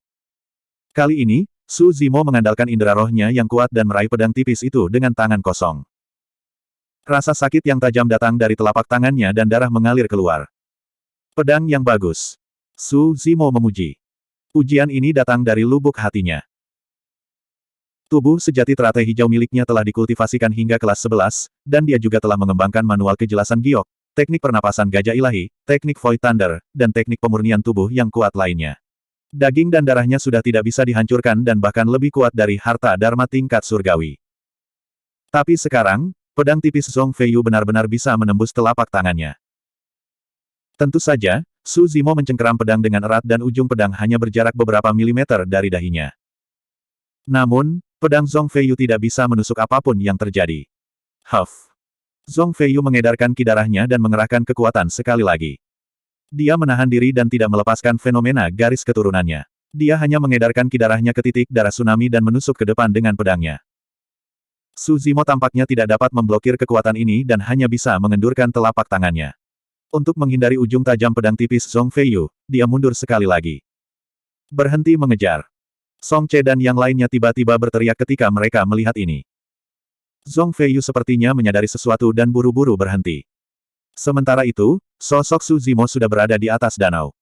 Kali ini, Su Zimo mengandalkan indera rohnya yang kuat dan meraih pedang tipis itu dengan tangan kosong. Rasa sakit yang tajam datang dari telapak tangannya dan darah mengalir keluar. Pedang yang bagus. Su Zimo memuji. Pujian ini datang dari lubuk hatinya. Tubuh sejati teratai hijau miliknya telah dikultivasikan hingga kelas 11, dan dia juga telah mengembangkan manual kejelasan giok, teknik pernapasan gajah ilahi, teknik Void Thunder, dan teknik pemurnian tubuh yang kuat lainnya. Daging dan darahnya sudah tidak bisa dihancurkan dan bahkan lebih kuat dari harta dharma tingkat surgawi. Tapi sekarang, pedang tipis Zhong Feiyu benar-benar bisa menembus telapak tangannya. Tentu saja, Su Zimo mencengkeram pedang dengan erat dan ujung pedang hanya berjarak beberapa milimeter dari dahinya. Namun, pedang Zhong Feiyu tidak bisa menusuk apapun yang terjadi. Huff! Zhong Feiyu mengedarkan ki darahnya dan mengerahkan kekuatan sekali lagi. Dia menahan diri dan tidak melepaskan fenomena garis keturunannya. Dia hanya mengedarkan ki darahnya ke titik darah tsunami dan menusuk ke depan dengan pedangnya. Su Zimo tampaknya tidak dapat memblokir kekuatan ini dan hanya bisa mengendurkan telapak tangannya. Untuk menghindari ujung tajam pedang tipis Zhong Feiyu, dia mundur sekali lagi. Berhenti mengejar. Song Che dan yang lainnya tiba-tiba berteriak ketika mereka melihat ini. Zhong Feiyu sepertinya menyadari sesuatu dan buru-buru berhenti. Sementara itu, sosok Su Zimo sudah berada di atas danau.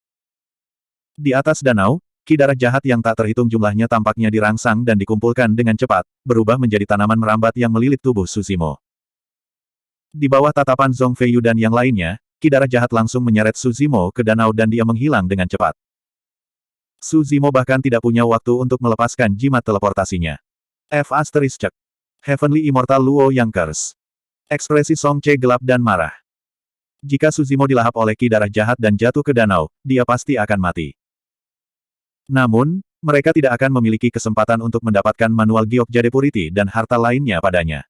Di atas danau, ki darah jahat yang tak terhitung jumlahnya tampaknya dirangsang dan dikumpulkan dengan cepat, berubah menjadi tanaman merambat yang melilit tubuh Su Zimo. Di bawah tatapan Zhong Feiyu dan yang lainnya, ki darah jahat langsung menyeret Su Zimo ke danau dan dia menghilang dengan cepat. Su Zimo bahkan tidak punya waktu untuk melepaskan jimat teleportasinya. F***. Heavenly Immortal Luo Yang Curse. Ekspresi Song Che gelap dan marah. Jika Su Zimo dilahap oleh ki darah jahat dan jatuh ke danau, dia pasti akan mati. Namun, mereka tidak akan memiliki kesempatan untuk mendapatkan manual Giok Jade Purity dan harta lainnya padanya.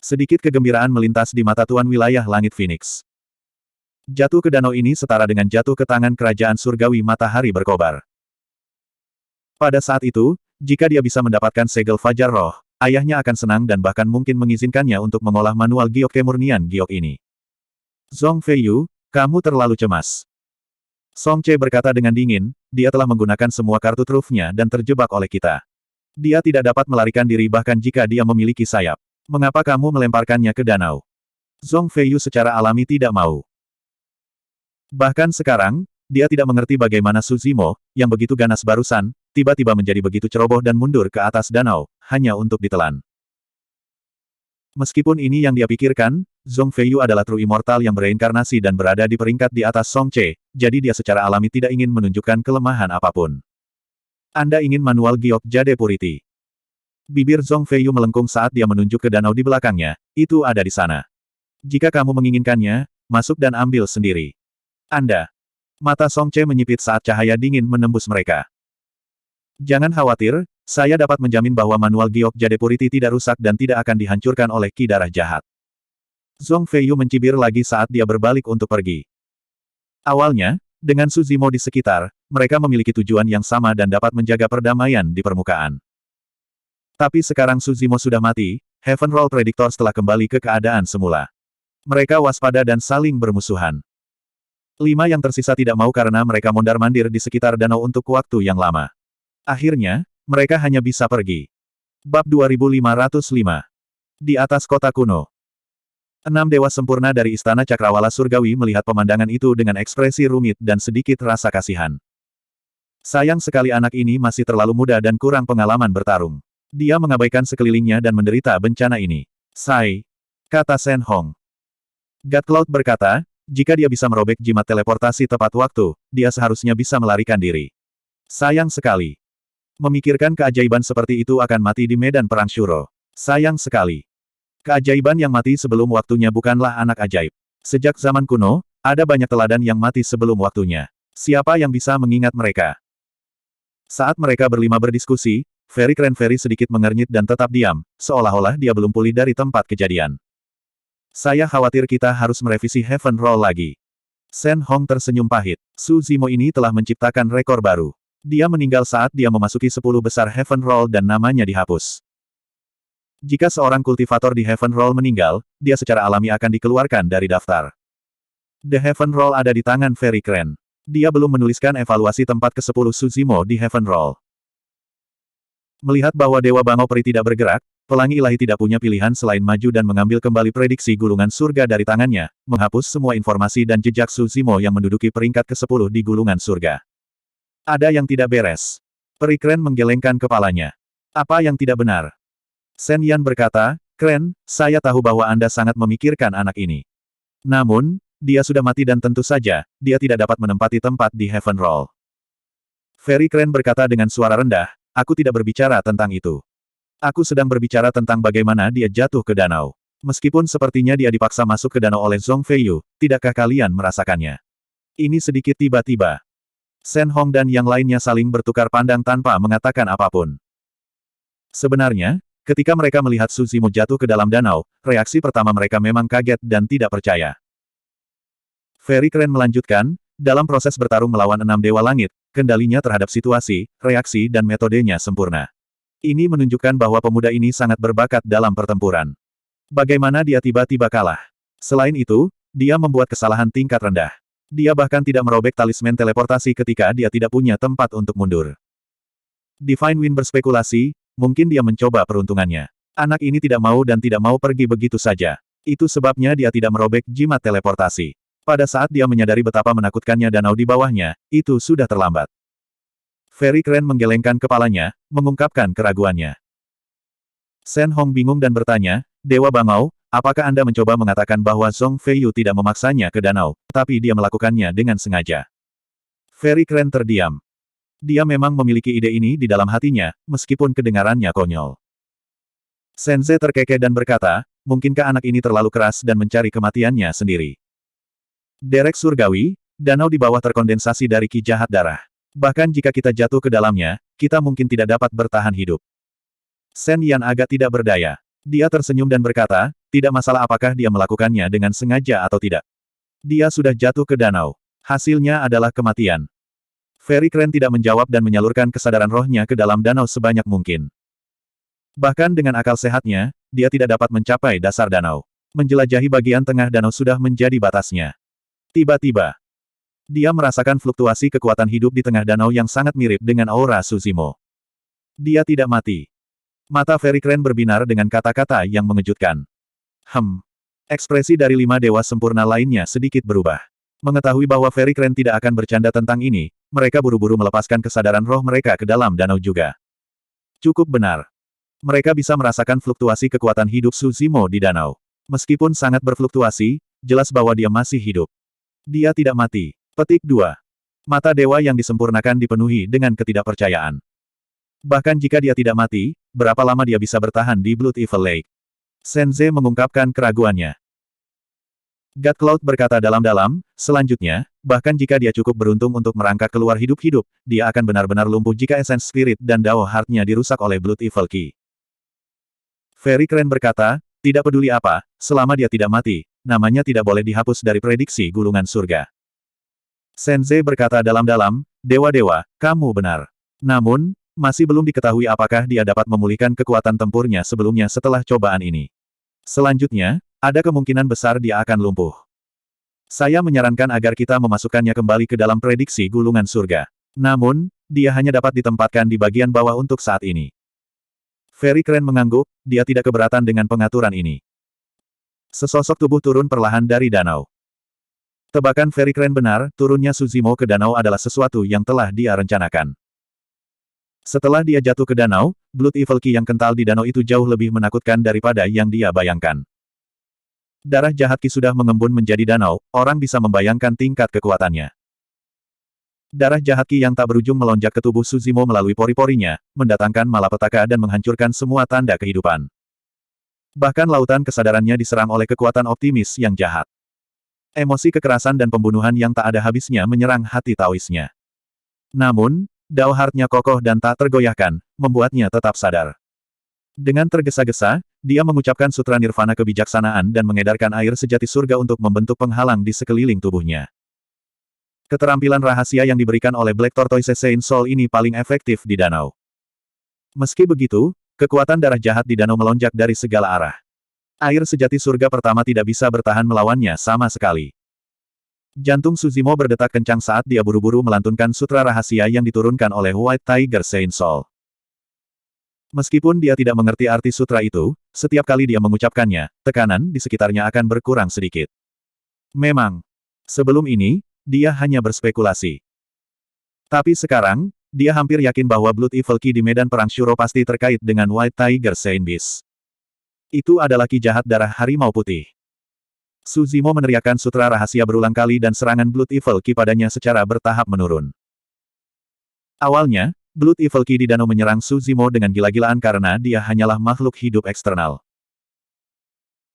Sedikit kegembiraan melintas di mata Tuan Wilayah Langit Phoenix. Jatuh ke danau ini setara dengan jatuh ke tangan kerajaan surgawi matahari berkobar. Pada saat itu, jika dia bisa mendapatkan segel Fajar Roh, ayahnya akan senang dan bahkan mungkin mengizinkannya untuk mengolah manual Giok kemurnian Giok ini. Zhong Feiyu, kamu terlalu cemas. Song Che berkata dengan dingin, dia telah menggunakan semua kartu trufnya dan terjebak oleh kita. Dia tidak dapat melarikan diri bahkan jika dia memiliki sayap. Mengapa kamu melemparkannya ke danau? Zhong Feiyu secara alami tidak mau. Bahkan sekarang, dia tidak mengerti bagaimana Su Zimo, yang begitu ganas barusan, tiba-tiba menjadi begitu ceroboh dan mundur ke atas danau, hanya untuk ditelan. Meskipun ini yang dia pikirkan, Zhong Feiyu adalah True Immortal yang bereinkarnasi dan berada di peringkat di atas Song Che, jadi dia secara alami tidak ingin menunjukkan kelemahan apapun. Anda ingin manual Giok Jade Purity. Bibir Zhong Feiyu melengkung saat dia menunjuk ke danau di belakangnya, itu ada di sana. Jika kamu menginginkannya, masuk dan ambil sendiri. Anda. Mata Song Che menyipit saat cahaya dingin menembus mereka. Jangan khawatir, saya dapat menjamin bahwa manual Giok Jade Purity tidak rusak dan tidak akan dihancurkan oleh ki darah jahat. Zhong Feiyu mencibir lagi saat dia berbalik untuk pergi. Awalnya, dengan Su Zimo di sekitar, mereka memiliki tujuan yang sama dan dapat menjaga perdamaian di permukaan. Tapi sekarang Su Zimo sudah mati, Heaven Roll Predictors telah kembali ke keadaan semula. Mereka waspada dan saling bermusuhan. 5 yang tersisa tidak mau karena mereka mondar-mandir di sekitar danau untuk waktu yang lama. Akhirnya, mereka hanya bisa pergi. Bab 2505. Di atas kota kuno. 6 dewa sempurna dari Istana Cakrawala Surgawi melihat pemandangan itu dengan ekspresi rumit dan sedikit rasa kasihan. Sayang sekali anak ini masih terlalu muda dan kurang pengalaman bertarung. Dia mengabaikan sekelilingnya dan menderita bencana ini. Sai, kata Shen Hong. God Cloud berkata, jika dia bisa merobek jimat teleportasi tepat waktu, dia seharusnya bisa melarikan diri. Sayang sekali. Memikirkan keajaiban seperti itu akan mati di medan perang Shuro. Sayang sekali. Keajaiban yang mati sebelum waktunya bukanlah anak ajaib. Sejak zaman kuno, ada banyak teladan yang mati sebelum waktunya. Siapa yang bisa mengingat mereka? Saat mereka berlima berdiskusi, Fairy Cranberry sedikit mengernyit dan tetap diam, seolah-olah dia belum pulih dari tempat kejadian. Saya khawatir kita harus merevisi Heaven Roll lagi. Shen Hong tersenyum pahit. Su Zimo ini telah menciptakan rekor baru. Dia meninggal saat dia memasuki 10 besar Heaven Roll dan namanya dihapus. Jika seorang kultivator di Heaven Roll meninggal, dia secara alami akan dikeluarkan dari daftar. The Heaven Roll ada di tangan Fairy Cran. Dia belum menuliskan evaluasi tempat ke-10 Su Zimo di Heaven Roll. Melihat bahwa Dewa Bangau Peri tidak bergerak, Pelangi Ilahi tidak punya pilihan selain maju dan mengambil kembali prediksi gulungan surga dari tangannya, menghapus semua informasi dan jejak Su Zimo yang menduduki peringkat ke-10 di gulungan surga. Ada yang tidak beres. Peri Cran menggelengkan kepalanya. Apa yang tidak benar? Shen Yan berkata, Cran, saya tahu bahwa Anda sangat memikirkan anak ini. Namun, dia sudah mati dan tentu saja, dia tidak dapat menempati tempat di Heaven Roll. Fairy Cran berkata dengan suara rendah, aku tidak berbicara tentang itu. Aku sedang berbicara tentang bagaimana dia jatuh ke danau. Meskipun sepertinya dia dipaksa masuk ke danau oleh Zhong Feiyu, tidakkah kalian merasakannya? Ini sedikit tiba-tiba. Shen Hong dan yang lainnya saling bertukar pandang tanpa mengatakan apapun. Sebenarnya, ketika mereka melihat Su Zimo jatuh ke dalam danau, reaksi pertama mereka memang kaget dan tidak percaya. Fairy Crane melanjutkan, dalam proses bertarung melawan 6 Dewa Langit, kendalinya terhadap situasi, reaksi dan metodenya sempurna. Ini menunjukkan bahwa pemuda ini sangat berbakat dalam pertempuran. Bagaimana dia tiba-tiba kalah? Selain itu, dia membuat kesalahan tingkat rendah. Dia bahkan tidak merobek talisman teleportasi ketika dia tidak punya tempat untuk mundur. Divine Wind berspekulasi, mungkin dia mencoba peruntungannya. Anak ini tidak mau dan tidak mau pergi begitu saja. Itu sebabnya dia tidak merobek jimat teleportasi. Pada saat dia menyadari betapa menakutkannya danau di bawahnya, itu sudah terlambat. Fairy Crane menggelengkan kepalanya, mengungkapkan keraguannya. Shen Hong bingung dan bertanya, Dewa Bangau, apakah Anda mencoba mengatakan bahwa Zhong Feiyu tidak memaksanya ke danau, tapi dia melakukannya dengan sengaja? Fairy Crane terdiam. Dia memang memiliki ide ini di dalam hatinya, meskipun kedengarannya konyol. Shenze terkekeh dan berkata, mungkinkah anak ini terlalu keras dan mencari kematiannya sendiri? Derek surgawi, danau di bawah terkondensasi dari ki jahat darah. Bahkan jika kita jatuh ke dalamnya, kita mungkin tidak dapat bertahan hidup. Shen Yan agak tidak berdaya. Dia tersenyum dan berkata, tidak masalah apakah dia melakukannya dengan sengaja atau tidak. Dia sudah jatuh ke danau. Hasilnya adalah kematian. Fairy Crane tidak menjawab dan menyalurkan kesadaran rohnya ke dalam danau sebanyak mungkin. Bahkan dengan akal sehatnya, dia tidak dapat mencapai dasar danau. Menjelajahi bagian tengah danau sudah menjadi batasnya. Tiba-tiba, dia merasakan fluktuasi kekuatan hidup di tengah danau yang sangat mirip dengan aura Su Zimo. Dia tidak mati. Mata Fairy Crane berbinar dengan kata-kata yang mengejutkan. Ekspresi dari 5 dewa sempurna lainnya sedikit berubah. Mengetahui bahwa Fairy Crane tidak akan bercanda tentang ini, mereka buru-buru melepaskan kesadaran roh mereka ke dalam danau juga. Cukup benar. Mereka bisa merasakan fluktuasi kekuatan hidup Su Zimo di danau. Meskipun sangat berfluktuasi, jelas bahwa dia masih hidup. Dia tidak mati. Petik 2. Mata dewa yang disempurnakan dipenuhi dengan ketidakpercayaan. Bahkan jika dia tidak mati, berapa lama dia bisa bertahan di Blood Evil Lake? Shenze mengungkapkan keraguannya. God Cloud berkata dalam-dalam, selanjutnya, bahkan jika dia cukup beruntung untuk merangkak keluar hidup-hidup, dia akan benar-benar lumpuh jika Essence Spirit dan Dao Heart-nya dirusak oleh Blood Evil Key. Fairy Crane berkata, tidak peduli apa, selama dia tidak mati, namanya tidak boleh dihapus dari prediksi gulungan surga. Shenze berkata dalam-dalam, dewa-dewa, kamu benar. Namun, masih belum diketahui apakah dia dapat memulihkan kekuatan tempurnya sebelumnya setelah cobaan ini. Selanjutnya, ada kemungkinan besar dia akan lumpuh. Saya menyarankan agar kita memasukkannya kembali ke dalam prediksi gulungan surga. Namun, dia hanya dapat ditempatkan di bagian bawah untuk saat ini. Fairy Crane mengangguk, dia tidak keberatan dengan pengaturan ini. Sesosok tubuh turun perlahan dari danau. Tebakan Fairy Crane benar, turunnya Su Zimo ke danau adalah sesuatu yang telah dia rencanakan. Setelah dia jatuh ke danau, Blood Evil Key yang kental di danau itu jauh lebih menakutkan daripada yang dia bayangkan. Darah jahat Ki sudah mengembun menjadi danau, orang bisa membayangkan tingkat kekuatannya. Darah jahat Ki yang tak berujung melonjak ke tubuh Su Zimo melalui pori-porinya, mendatangkan malapetaka dan menghancurkan semua tanda kehidupan. Bahkan lautan kesadarannya diserang oleh kekuatan optimis yang jahat. Emosi kekerasan dan pembunuhan yang tak ada habisnya menyerang hati Taoisnya. Namun, Dao Heart-nya kokoh dan tak tergoyahkan, membuatnya tetap sadar. Dengan tergesa-gesa, dia mengucapkan sutra nirvana kebijaksanaan dan mengedarkan air sejati surga untuk membentuk penghalang di sekeliling tubuhnya. Keterampilan rahasia yang diberikan oleh Black Tortoise Saint Soul ini paling efektif di danau. Meski begitu, kekuatan darah jahat di danau melonjak dari segala arah. Air sejati surga pertama tidak bisa bertahan melawannya sama sekali. Jantung Su Zimo berdetak kencang saat dia buru-buru melantunkan sutra rahasia yang diturunkan oleh White Tiger Saint Soul. Meskipun dia tidak mengerti arti sutra itu, setiap kali dia mengucapkannya, tekanan di sekitarnya akan berkurang sedikit. Memang, sebelum ini, dia hanya berspekulasi. Tapi sekarang, dia hampir yakin bahwa Blood Evil Key di medan perang Shuro pasti terkait dengan White Tiger Saint Beast. Itu adalah ki jahat darah harimau putih. Su Zimo meneriakkan sutra rahasia berulang kali dan serangan Blood Evil Key padanya secara bertahap menurun. Awalnya, Blood Evil Ki di danau menyerang Su Zimo dengan gila-gilaan karena dia hanyalah makhluk hidup eksternal.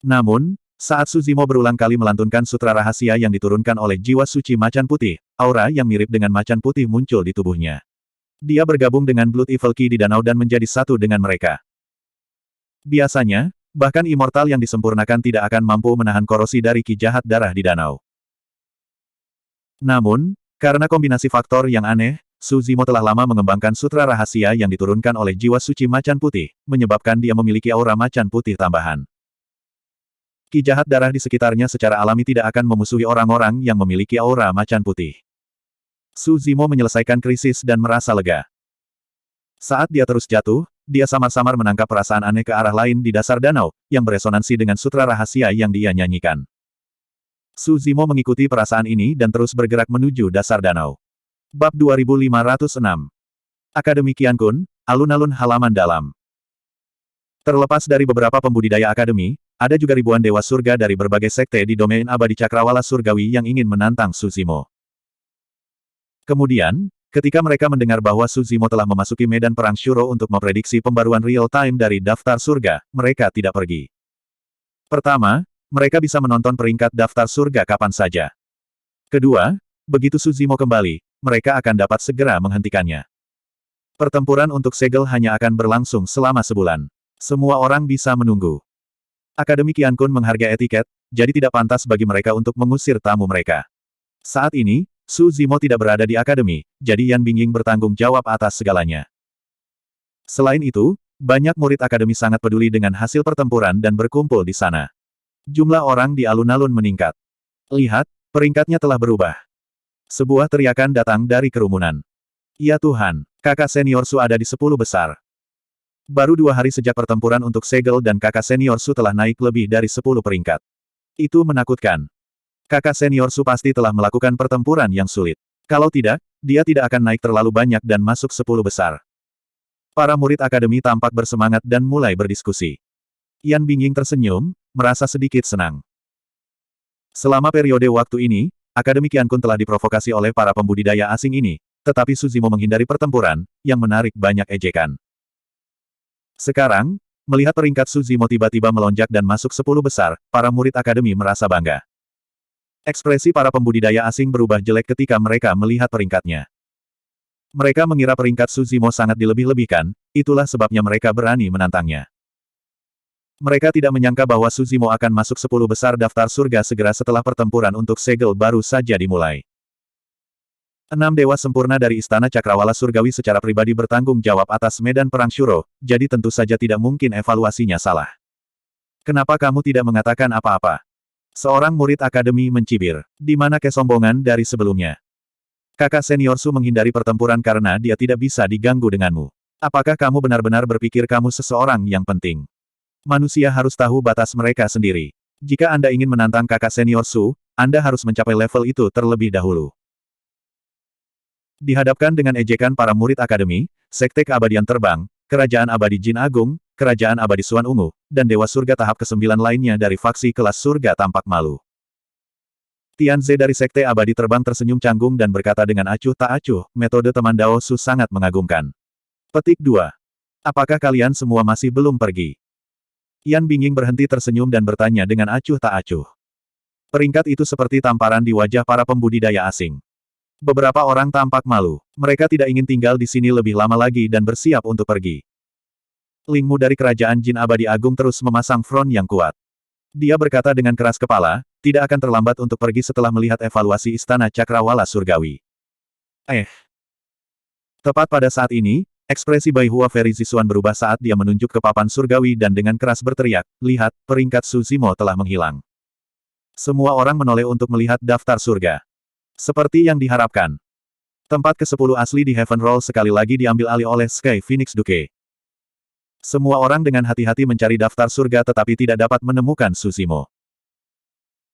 Namun, saat Su Zimo berulang kali melantunkan sutra rahasia yang diturunkan oleh jiwa suci macan putih, aura yang mirip dengan macan putih muncul di tubuhnya. Dia bergabung dengan Blood Evil Ki di danau dan menjadi satu dengan mereka. Biasanya, bahkan immortal yang disempurnakan tidak akan mampu menahan korosi dari ki jahat darah di danau. Namun, karena kombinasi faktor yang aneh, Su Zimo telah lama mengembangkan sutra rahasia yang diturunkan oleh jiwa suci macan putih, menyebabkan dia memiliki aura macan putih tambahan. Ki jahat darah di sekitarnya secara alami tidak akan memusuhi orang-orang yang memiliki aura macan putih. Su Zimo menyelesaikan krisis dan merasa lega. Saat dia terus jatuh, dia samar-samar menangkap perasaan aneh ke arah lain di dasar danau, yang beresonansi dengan sutra rahasia yang dia nyanyikan. Su Zimo mengikuti perasaan ini dan terus bergerak menuju dasar danau. Bab 2506. Akademi Qiankun, alun-alun halaman dalam. Terlepas dari beberapa pembudidaya akademi, ada juga ribuan dewa surga dari berbagai sekte di domain abadi cakrawala surgawi yang ingin menantang Su Zimo. Kemudian, ketika mereka mendengar bahwa Su Zimo telah memasuki medan perang Shuro untuk memprediksi pembaruan real-time dari daftar surga, mereka tidak pergi. Pertama, mereka bisa menonton peringkat daftar surga kapan saja. Kedua, begitu Su Zimo kembali, mereka akan dapat segera menghentikannya. Pertempuran untuk segel hanya akan berlangsung selama sebulan. Semua orang bisa menunggu. Akademi Qiankun menghargai etiket, jadi tidak pantas bagi mereka untuk mengusir tamu mereka. Saat ini, Su Zimo tidak berada di akademi, jadi Yan Bingying bertanggung jawab atas segalanya. Selain itu, banyak murid akademi sangat peduli dengan hasil pertempuran dan berkumpul di sana. Jumlah orang di alun-alun meningkat. Lihat, peringkatnya telah berubah. Sebuah teriakan datang dari kerumunan. Ya Tuhan, kakak senior Su ada di 10 besar. Baru 2 hari sejak pertempuran untuk segel dan kakak senior Su telah naik lebih dari 10 peringkat. Itu menakutkan. Kakak senior Su pasti telah melakukan pertempuran yang sulit. Kalau tidak, dia tidak akan naik terlalu banyak dan masuk 10 besar. Para murid akademi tampak bersemangat dan mulai berdiskusi. Yan Bingying tersenyum, merasa sedikit senang. Selama periode waktu ini, Akademi Qiankun telah diprovokasi oleh para pembudidaya asing ini, tetapi Su Zimo menghindari pertempuran, yang menarik banyak ejekan. Sekarang, melihat peringkat Su Zimo tiba-tiba melonjak dan masuk 10 besar, para murid akademi merasa bangga. Ekspresi para pembudidaya asing berubah jelek ketika mereka melihat peringkatnya. Mereka mengira peringkat Su Zimo sangat dilebih-lebihkan, itulah sebabnya mereka berani menantangnya. Mereka tidak menyangka bahwa Su Zimo akan masuk 10 besar daftar surga segera setelah pertempuran untuk segel baru saja dimulai. 6 dewa sempurna dari Istana Cakrawala Surgawi secara pribadi bertanggung jawab atas medan perang Shuro, jadi tentu saja tidak mungkin evaluasinya salah. Kenapa kamu tidak mengatakan apa-apa? Seorang murid akademi mencibir. Di mana kesombongan dari sebelumnya? Kakak senior Su menghindari pertempuran karena dia tidak bisa diganggu denganmu. Apakah kamu benar-benar berpikir kamu seseorang yang penting? Manusia harus tahu batas mereka sendiri. Jika Anda ingin menantang kakak senior Su, Anda harus mencapai level itu terlebih dahulu. Dihadapkan dengan ejekan para murid akademi, Sekte Keabadian Terbang, Kerajaan Abadi Jin Agung, Kerajaan Abadi Suan Ungu, dan Dewa Surga tahap ke-9 lainnya dari faksi kelas surga tampak malu. Tianze dari Sekte Abadi Terbang tersenyum canggung dan berkata dengan acuh tak acuh, metode teman Dao Su sangat mengagumkan. Petik 2. Apakah kalian semua masih belum pergi? Yan Bingying berhenti tersenyum dan bertanya dengan acuh tak acuh. Peringkat itu seperti tamparan di wajah para pembudidaya asing. Beberapa orang tampak malu. Mereka tidak ingin tinggal di sini lebih lama lagi dan bersiap untuk pergi. Lingmu dari Kerajaan Jin Abadi Agung terus memasang front yang kuat. Dia berkata dengan keras kepala, tidak akan terlambat untuk pergi setelah melihat evaluasi Istana Cakrawala Surgawi. Tepat pada saat ini, ekspresi Bai Hua Feri Zisuan berubah saat dia menunjuk ke papan surgawi dan dengan keras berteriak, lihat, peringkat Su Zimo telah menghilang. Semua orang menoleh untuk melihat daftar surga. Seperti yang diharapkan. Tempat ke-10 asli di Heaven Roll sekali lagi diambil alih oleh Sky Phoenix Duke. Semua orang dengan hati-hati mencari daftar surga tetapi tidak dapat menemukan Su Zimo.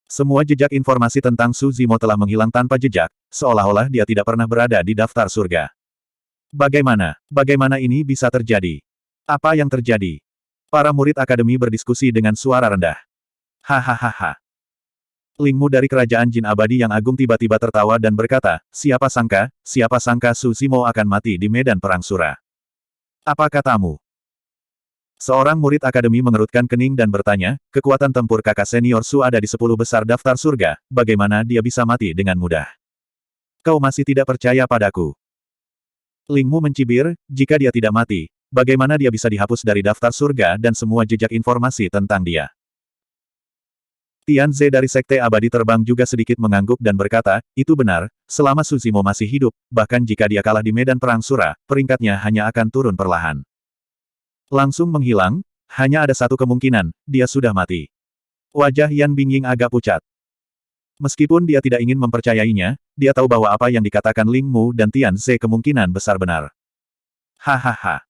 Semua jejak informasi tentang Su Zimo telah menghilang tanpa jejak, seolah-olah dia tidak pernah berada di daftar surga. Bagaimana ini bisa terjadi? Apa yang terjadi? Para murid akademi berdiskusi dengan suara rendah. Hahaha. Lingmu dari kerajaan jin abadi yang agung tiba-tiba tertawa dan berkata, siapa sangka Su Zimo akan mati di medan perang Sura. Apa katamu? Seorang murid akademi mengerutkan kening dan bertanya, kekuatan tempur kakak senior Su ada di 10 besar daftar surga, bagaimana dia bisa mati dengan mudah? Kau masih tidak percaya padaku? Lingmu mencibir, jika dia tidak mati, bagaimana dia bisa dihapus dari daftar surga dan semua jejak informasi tentang dia? Tian Ze dari Sekte Abadi Terbang juga sedikit mengangguk dan berkata, itu benar, selama Su Zimo masih hidup, bahkan jika dia kalah di medan perang Sura, peringkatnya hanya akan turun perlahan. Langsung menghilang, hanya ada satu kemungkinan, dia sudah mati. Wajah Yan Bingying agak pucat. Meskipun dia tidak ingin mempercayainya, dia tahu bahwa apa yang dikatakan Ling Mu dan Tian Ze kemungkinan besar benar. Hahaha.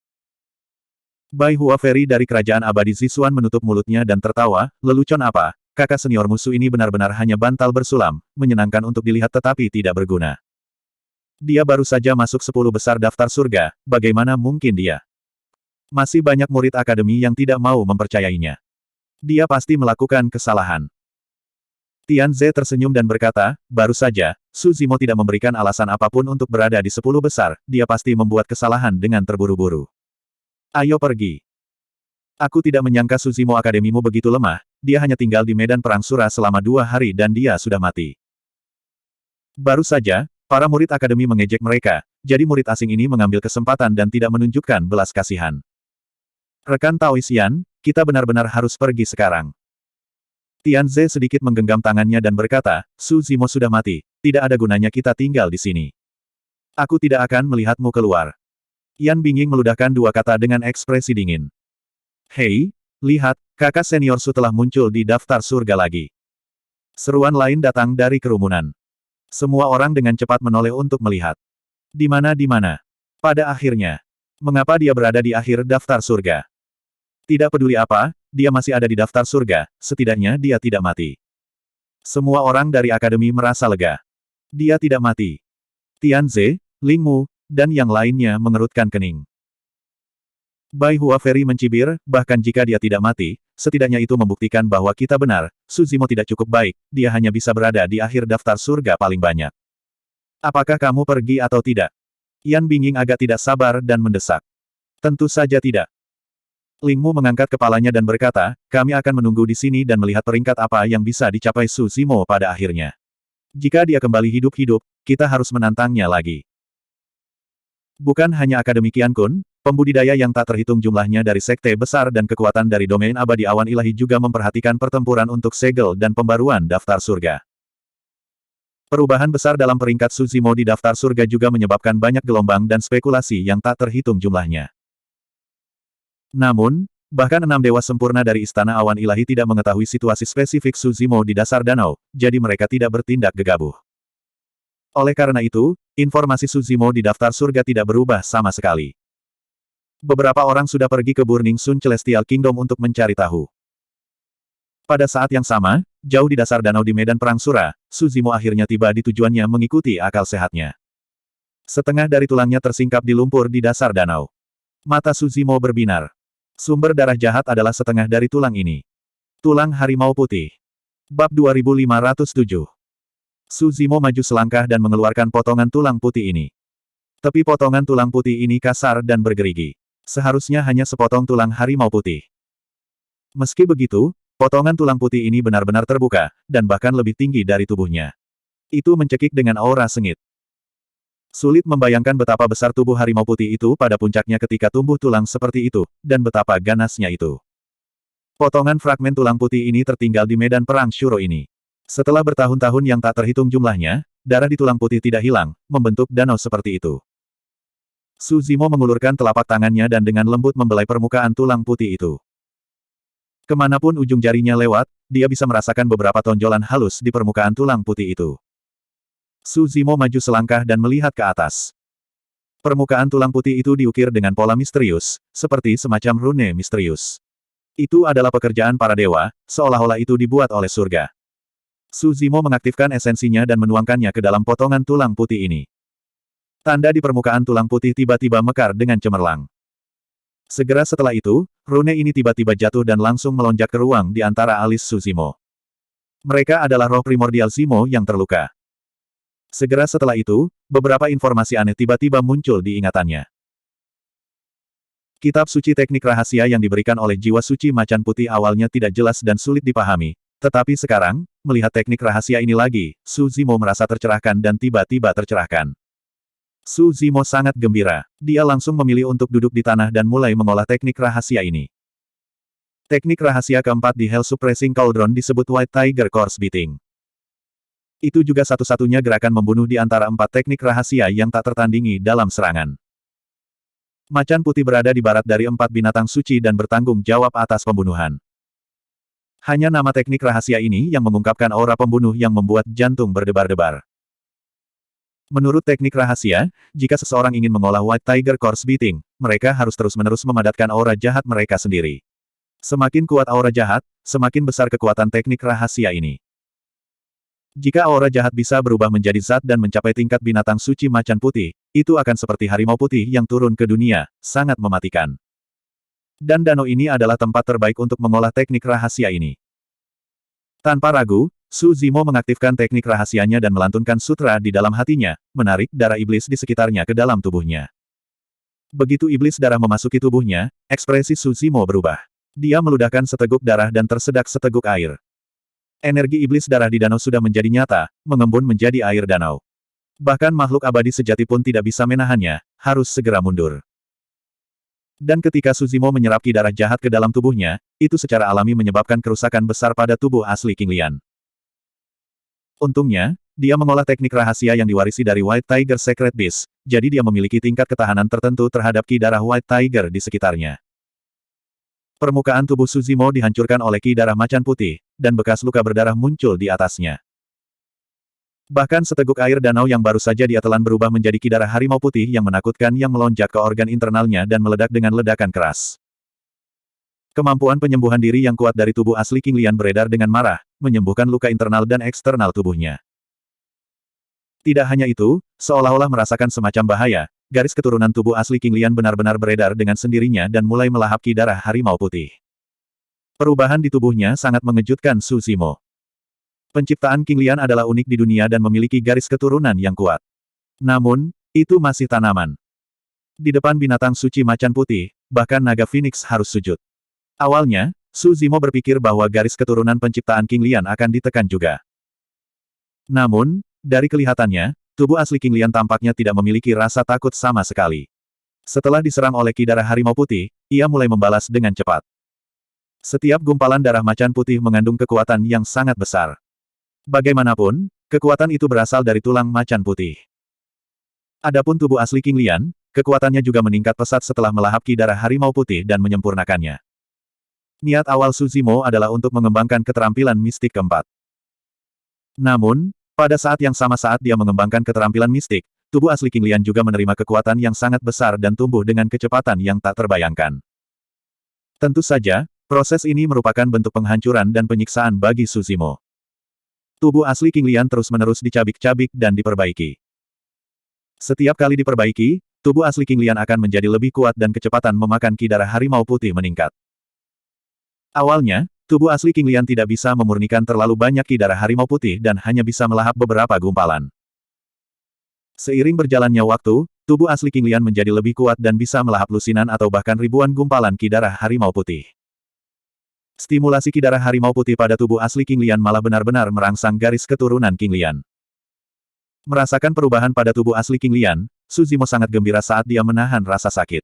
Bai Hua Feri dari Kerajaan Abadi Zixuan menutup mulutnya dan tertawa, lelucon apa, kakak senior musuh ini benar-benar hanya bantal bersulam, menyenangkan untuk dilihat tetapi tidak berguna. Dia baru saja masuk 10 besar daftar surga, bagaimana mungkin dia? Masih banyak murid akademi yang tidak mau mempercayainya. Dia pasti melakukan kesalahan. Tian Ze tersenyum dan berkata, baru saja, Su Zimo tidak memberikan alasan apapun untuk berada di 10 besar, dia pasti membuat kesalahan dengan terburu-buru. Ayo pergi. Aku tidak menyangka Su Zimo akademimu begitu lemah, dia hanya tinggal di medan perang Sura selama 2 hari dan dia sudah mati. Baru saja, para murid akademi mengejek mereka, jadi murid asing ini mengambil kesempatan dan tidak menunjukkan belas kasihan. Rekan Taoixian, kita benar-benar harus pergi sekarang. Tian Ze sedikit menggenggam tangannya dan berkata, Su Zimo sudah mati, tidak ada gunanya kita tinggal di sini. Aku tidak akan melihatmu keluar. Yan Bingying meludahkan 2 kata dengan ekspresi dingin. Hei, lihat, kakak senior Su telah muncul di daftar surga lagi. Seruan lain datang dari kerumunan. Semua orang dengan cepat menoleh untuk melihat. Di mana? Pada akhirnya. Mengapa dia berada di akhir daftar surga? Tidak peduli apa, dia masih ada di daftar surga, setidaknya dia tidak mati. Semua orang dari akademi merasa lega. Dia tidak mati. Tian Ze, Ling Mu, dan yang lainnya mengerutkan kening. Bai Hua Feri mencibir, bahkan jika dia tidak mati, setidaknya itu membuktikan bahwa kita benar, Su Zimo tidak cukup baik, dia hanya bisa berada di akhir daftar surga paling banyak. Apakah kamu pergi atau tidak? Yan Bingying agak tidak sabar dan mendesak. Tentu saja tidak. Ling Mu mengangkat kepalanya dan berkata, kami akan menunggu di sini dan melihat peringkat apa yang bisa dicapai Su Zimo pada akhirnya. Jika dia kembali hidup-hidup, kita harus menantangnya lagi. Bukan hanya Akademi Qian Kun, pembudidaya yang tak terhitung jumlahnya dari sekte besar dan kekuatan dari domain abadi awan ilahi juga memperhatikan pertempuran untuk segel dan pembaruan daftar surga. Perubahan besar dalam peringkat Su Zimo di daftar surga juga menyebabkan banyak gelombang dan spekulasi yang tak terhitung jumlahnya. Namun, bahkan 6 dewa sempurna dari Istana Awan Ilahi tidak mengetahui situasi spesifik Su Zimo di dasar danau, jadi mereka tidak bertindak gegabah. Oleh karena itu, informasi Su Zimo di daftar surga tidak berubah sama sekali. Beberapa orang sudah pergi ke Burning Sun Celestial Kingdom untuk mencari tahu. Pada saat yang sama, jauh di dasar danau di medan perang Sura, Su Zimo akhirnya tiba di tujuannya mengikuti akal sehatnya. Setengah dari tulangnya tersingkap di lumpur di dasar danau. Mata Su Zimo berbinar. Sumber darah jahat adalah setengah dari tulang ini. Tulang harimau putih. Bab 2507. Su Zimo maju selangkah dan mengeluarkan potongan tulang putih ini. Tepi potongan tulang putih ini kasar dan bergerigi. Seharusnya hanya sepotong tulang harimau putih. Meski begitu, potongan tulang putih ini benar-benar terbuka, dan bahkan lebih tinggi dari tubuhnya. Itu mencekik dengan aura sengit. Sulit membayangkan betapa besar tubuh harimau putih itu pada puncaknya ketika tumbuh tulang seperti itu, dan betapa ganasnya itu. Potongan fragmen tulang putih ini tertinggal di medan perang Shuro ini. Setelah bertahun-tahun yang tak terhitung jumlahnya, darah di tulang putih tidak hilang, membentuk danau seperti itu. Su Zimo mengulurkan telapak tangannya dan dengan lembut membelai permukaan tulang putih itu. Kemanapun ujung jarinya lewat, dia bisa merasakan beberapa tonjolan halus di permukaan tulang putih itu. Su Zimo maju selangkah dan melihat ke atas. Permukaan tulang putih itu diukir dengan pola misterius, seperti semacam rune misterius. Itu adalah pekerjaan para dewa, seolah-olah itu dibuat oleh surga. Su Zimo mengaktifkan esensinya dan menuangkannya ke dalam potongan tulang putih ini. Tanda di permukaan tulang putih tiba-tiba mekar dengan cemerlang. Segera setelah itu, rune ini tiba-tiba jatuh dan langsung melonjak ke ruang di antara alis Su Zimo. Mereka adalah roh primordial Zimo yang terluka. Segera setelah itu, beberapa informasi aneh tiba-tiba muncul di ingatannya. Kitab suci teknik rahasia yang diberikan oleh jiwa suci macan putih awalnya tidak jelas dan sulit dipahami. Tetapi sekarang, melihat teknik rahasia ini lagi, Su Zimo merasa tercerahkan dan tiba-tiba tercerahkan. Su Zimo sangat gembira. Dia langsung memilih untuk duduk di tanah dan mulai mengolah teknik rahasia ini. Teknik rahasia keempat di Hell Suppressing Cauldron disebut White Tiger Course Beating. Itu juga satu-satunya gerakan membunuh di antara 4 teknik rahasia yang tak tertandingi dalam serangan. Macan putih berada di barat dari 4 binatang suci dan bertanggung jawab atas pembunuhan. Hanya nama teknik rahasia ini yang mengungkapkan aura pembunuh yang membuat jantung berdebar-debar. Menurut teknik rahasia, jika seseorang ingin mengolah White Tiger Course Beating, mereka harus terus-menerus memadatkan aura jahat mereka sendiri. Semakin kuat aura jahat, semakin besar kekuatan teknik rahasia ini. Jika aura jahat bisa berubah menjadi zat dan mencapai tingkat binatang suci macan putih, itu akan seperti harimau putih yang turun ke dunia, sangat mematikan. Dan danau ini adalah tempat terbaik untuk mengolah teknik rahasia ini. Tanpa ragu, Su Zimo mengaktifkan teknik rahasianya dan melantunkan sutra di dalam hatinya, menarik darah iblis di sekitarnya ke dalam tubuhnya. Begitu iblis darah memasuki tubuhnya, ekspresi Su Zimo berubah. Dia meludahkan seteguk darah dan tersedak seteguk air. Energi iblis darah di danau sudah menjadi nyata, mengembun menjadi air danau. Bahkan makhluk abadi sejati pun tidak bisa menahannya, harus segera mundur. Dan ketika Su Zimo menyerap ki darah jahat ke dalam tubuhnya, itu secara alami menyebabkan kerusakan besar pada tubuh asli King Lian. Untungnya, dia mengolah teknik rahasia yang diwarisi dari White Tiger Secret Beast, jadi dia memiliki tingkat ketahanan tertentu terhadap ki darah White Tiger di sekitarnya. Permukaan tubuh Su Zimo dihancurkan oleh ki darah macan putih, dan bekas luka berdarah muncul di atasnya. Bahkan seteguk air danau yang baru saja dia telan berubah menjadi ki darah harimau putih yang menakutkan yang melonjak ke organ internalnya dan meledak dengan ledakan keras. Kemampuan penyembuhan diri yang kuat dari tubuh asli King Lian beredar dengan marah, menyembuhkan luka internal dan eksternal tubuhnya. Tidak hanya itu, seolah-olah merasakan semacam bahaya, garis keturunan tubuh asli King Lian benar-benar beredar dengan sendirinya dan mulai melahap ki darah harimau putih. Perubahan di tubuhnya sangat mengejutkan Su Zimo. Penciptaan King Lian adalah unik di dunia dan memiliki garis keturunan yang kuat. Namun, itu masih tanaman. Di depan binatang suci macan putih, bahkan naga Phoenix harus sujud. Awalnya, Su Zimo berpikir bahwa garis keturunan penciptaan King Lian akan ditekan juga. Namun, dari kelihatannya, tubuh asli King Lian tampaknya tidak memiliki rasa takut sama sekali. Setelah diserang oleh ki darah harimau putih, ia mulai membalas dengan cepat. Setiap gumpalan darah macan putih mengandung kekuatan yang sangat besar. Bagaimanapun, kekuatan itu berasal dari tulang macan putih. Adapun tubuh asli King Lian, kekuatannya juga meningkat pesat setelah melahap ki darah harimau putih dan menyempurnakannya. Niat awal Su Zimo adalah untuk mengembangkan keterampilan mistik keempat. Namun, pada saat yang sama saat dia mengembangkan keterampilan mistik, tubuh asli King Lian juga menerima kekuatan yang sangat besar dan tumbuh dengan kecepatan yang tak terbayangkan. Tentu saja, proses ini merupakan bentuk penghancuran dan penyiksaan bagi Su Zimo. Tubuh asli King Lian terus-menerus dicabik-cabik dan diperbaiki. Setiap kali diperbaiki, tubuh asli King Lian akan menjadi lebih kuat dan kecepatan memakan ki darah harimau putih meningkat. Awalnya, tubuh asli King Lian tidak bisa memurnikan terlalu banyak ki darah harimau putih dan hanya bisa melahap beberapa gumpalan. Seiring berjalannya waktu, tubuh asli King Lian menjadi lebih kuat dan bisa melahap lusinan atau bahkan ribuan gumpalan ki darah harimau putih. Stimulasi ki darah harimau putih pada tubuh asli King Lian malah benar-benar merangsang garis keturunan King Lian. Merasakan perubahan pada tubuh asli King Lian, Su Zimo sangat gembira saat dia menahan rasa sakit.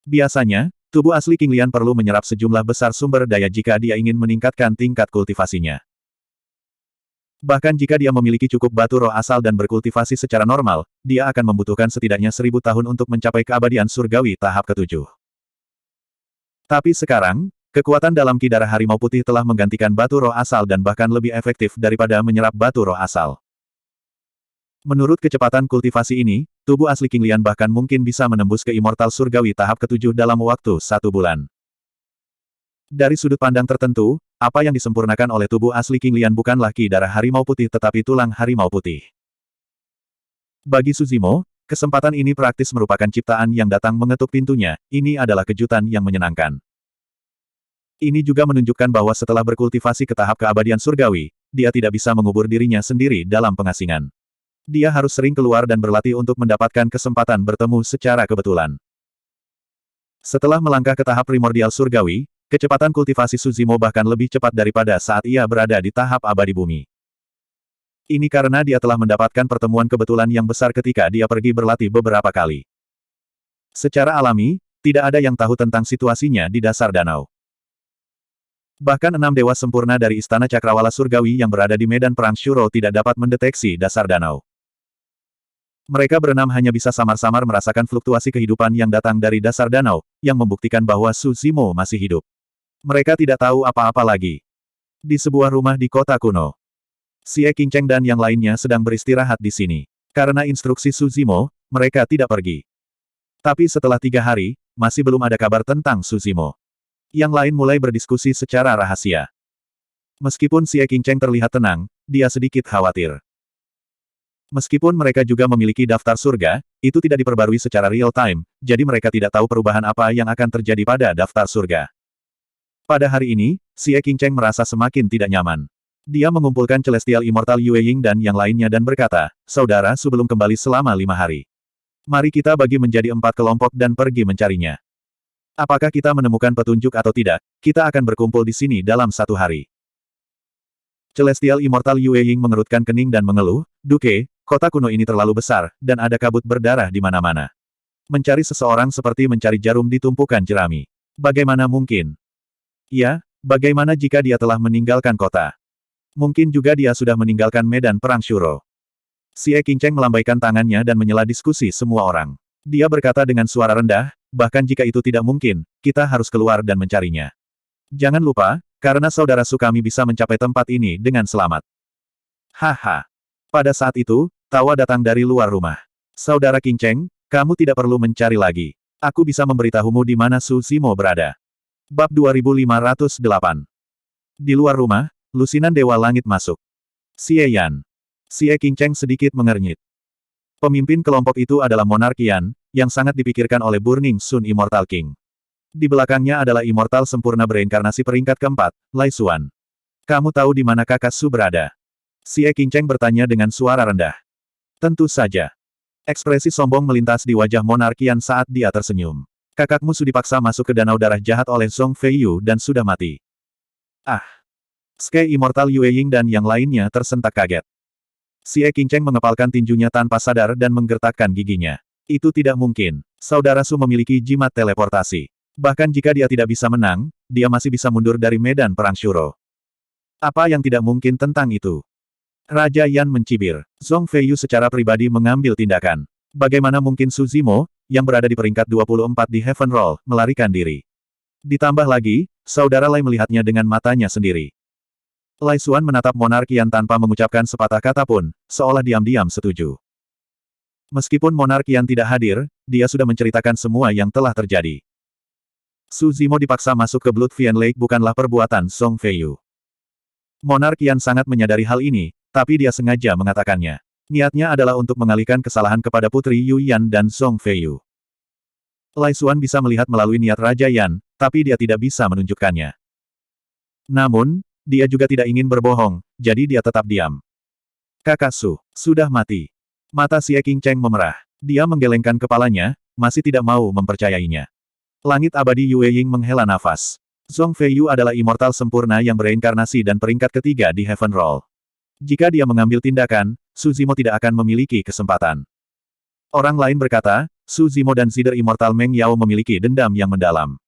Biasanya, tubuh asli King Lian perlu menyerap sejumlah besar sumber daya jika dia ingin meningkatkan tingkat kultivasinya. Bahkan jika dia memiliki cukup batu roh asal dan berkultivasi secara normal, dia akan membutuhkan setidaknya 1000 tahun untuk mencapai keabadian surgawi tahap ke-7. Tapi sekarang, kekuatan dalam ki darah harimau putih telah menggantikan batu roh asal dan bahkan lebih efektif daripada menyerap batu roh asal. Menurut kecepatan kultivasi ini, tubuh asli King Lian bahkan mungkin bisa menembus ke immortal surgawi tahap ke-7 dalam waktu 1 bulan. Dari sudut pandang tertentu, apa yang disempurnakan oleh tubuh asli King Lian bukanlah ki darah harimau putih tetapi tulang harimau putih. Bagi Su Zimo, kesempatan ini praktis merupakan ciptaan yang datang mengetuk pintunya, ini adalah kejutan yang menyenangkan. Ini juga menunjukkan bahwa setelah berkultivasi ke tahap keabadian surgawi, dia tidak bisa mengubur dirinya sendiri dalam pengasingan. Dia harus sering keluar dan berlatih untuk mendapatkan kesempatan bertemu secara kebetulan. Setelah melangkah ke tahap primordial surgawi, kecepatan kultivasi Suzimo bahkan lebih cepat daripada saat ia berada di tahap abadi bumi. Ini karena dia telah mendapatkan pertemuan kebetulan yang besar ketika dia pergi berlatih beberapa kali. Secara alami, tidak ada yang tahu tentang situasinya di dasar danau. Bahkan 6 dewa sempurna dari Istana Cakrawala Surgawi yang berada di medan perang Shuro tidak dapat mendeteksi dasar danau. Mereka berenam hanya bisa samar-samar merasakan fluktuasi kehidupan yang datang dari dasar danau, yang membuktikan bahwa Suzimo masih hidup. Mereka tidak tahu apa-apa lagi. Di sebuah rumah di kota kuno, Xie Qingcheng dan yang lainnya sedang beristirahat di sini. Karena instruksi Suzimo, mereka tidak pergi. Tapi setelah 3 hari, masih belum ada kabar tentang Suzimo. Yang lain mulai berdiskusi secara rahasia. Meskipun Xie Qingcheng terlihat tenang, dia sedikit khawatir. Meskipun mereka juga memiliki daftar surga, itu tidak diperbarui secara real-time, jadi mereka tidak tahu perubahan apa yang akan terjadi pada daftar surga. Pada hari ini, Xie Qingcheng merasa semakin tidak nyaman. Dia mengumpulkan Celestial Immortal Yue Ying dan yang lainnya dan berkata, "Saudara Su belum kembali selama 5 hari. Mari kita bagi menjadi 4 kelompok dan pergi mencarinya. Apakah kita menemukan petunjuk atau tidak, kita akan berkumpul di sini dalam 1 hari." Celestial Immortal Yue Ying mengerutkan kening dan mengeluh, "Duke, kota kuno ini terlalu besar, dan ada kabut berdarah di mana-mana. Mencari seseorang seperti mencari jarum di tumpukan jerami. Bagaimana mungkin? Ya, bagaimana jika dia telah meninggalkan kota? Mungkin juga dia sudah meninggalkan medan perang Shuro." Xie Qingcheng melambaikan tangannya dan menyela diskusi semua orang. Dia berkata dengan suara rendah, "Bahkan jika itu tidak mungkin, kita harus keluar dan mencarinya. Jangan lupa, karena saudara Su kami bisa mencapai tempat ini dengan selamat." Haha. Pada saat itu, tawa datang dari luar rumah. "Saudara Qingcheng, kamu tidak perlu mencari lagi. Aku bisa memberitahumu di mana Su Zimo berada." Bab 2508. Di luar rumah, lusinan Dewa Langit masuk. Xie Yan. Xie Qingcheng sedikit mengernyit. Pemimpin kelompok itu adalah Monark Yan, yang sangat dipikirkan oleh Burning Sun Immortal King. Di belakangnya adalah Immortal sempurna bereinkarnasi peringkat keempat, Lai Xuan. "Kamu tahu di mana kakak Su berada?" Xie Qingcheng bertanya dengan suara rendah. Tentu saja. Ekspresi sombong melintas di wajah Monark Yan saat dia tersenyum. "Kakakmu Su dipaksa masuk ke danau darah jahat oleh Zhong Feiyu dan sudah mati." Ah! Sky Immortal Yue Ying dan yang lainnya tersentak kaget. Xie Qingcheng mengepalkan tinjunya tanpa sadar dan menggertakkan giginya. Itu tidak mungkin. Saudara Su memiliki jimat teleportasi. Bahkan jika dia tidak bisa menang, dia masih bisa mundur dari medan perang Shuro. Apa yang tidak mungkin tentang itu? Raja Yan mencibir. Zhong Feiyu secara pribadi mengambil tindakan. Bagaimana mungkin Su Zimo, yang berada di peringkat 24 di Heaven Roll, melarikan diri? Ditambah lagi, saudara Lai melihatnya dengan matanya sendiri. Lai Xuan menatap Monark Yan tanpa mengucapkan sepatah kata pun, seolah diam-diam setuju. Meskipun Monark Yan tidak hadir, dia sudah menceritakan semua yang telah terjadi. Su Zimo dipaksa masuk ke Blood Fiend Lake bukanlah perbuatan Zhong Feiyu. Monark Yan sangat menyadari hal ini, tapi dia sengaja mengatakannya. Niatnya adalah untuk mengalihkan kesalahan kepada Putri Yu Yan dan Zhong Feiyu. Lai Xuan bisa melihat melalui niat Raja Yan, tapi dia tidak bisa menunjukkannya. Namun, dia juga tidak ingin berbohong, jadi dia tetap diam. "Kakak Su, sudah mati." Mata Xie Qingcheng memerah. Dia menggelengkan kepalanya, masih tidak mau mempercayainya. Langit abadi Yue Ying menghela nafas. Zhong Feiyu adalah immortal sempurna yang bereinkarnasi dan peringkat ketiga di Heaven Roll. Jika dia mengambil tindakan, Su Zimo tidak akan memiliki kesempatan. Orang lain berkata, Su Zimo dan Zider Immortal Meng Yao memiliki dendam yang mendalam.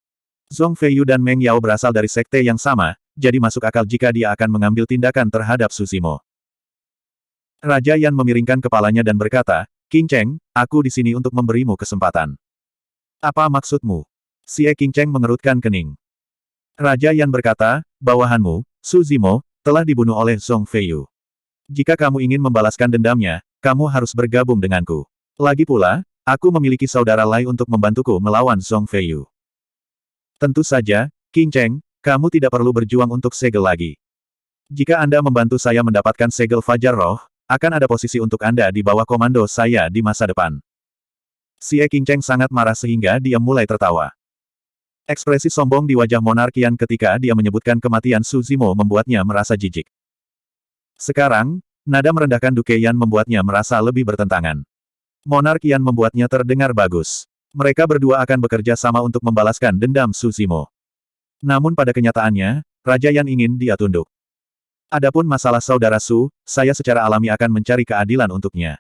Zhong Feiyu dan Meng Yao berasal dari sekte yang sama, jadi masuk akal jika dia akan mengambil tindakan terhadap Su Zimo. Raja Yan memiringkan kepalanya dan berkata, "Qingcheng, aku di sini untuk memberimu kesempatan." "Apa maksudmu?" Xie Qingcheng mengerutkan kening. Raja Yan berkata, "Bawahanmu, Su Zimo, telah dibunuh oleh Zhong Feiyu. Jika kamu ingin membalaskan dendamnya, kamu harus bergabung denganku. Lagi pula, aku memiliki saudara Lai untuk membantuku melawan Zhong Feiyu." "Tentu saja, Qingcheng, kamu tidak perlu berjuang untuk segel lagi. Jika Anda membantu saya mendapatkan segel Fajar Roh, akan ada posisi untuk Anda di bawah komando saya di masa depan." Xie Qingcheng sangat marah sehingga dia mulai tertawa. Ekspresi sombong di wajah Monark Yan ketika dia menyebutkan kematian Su Zimo membuatnya merasa jijik. Sekarang, nada merendahkan Du Keiyan membuatnya merasa lebih bertentangan. Monark Yan membuatnya terdengar bagus. Mereka berdua akan bekerja sama untuk membalaskan dendam Su Zimo. Namun pada kenyataannya, Raja Yan ingin dia tunduk. Adapun masalah saudara Su, saya secara alami akan mencari keadilan untuknya.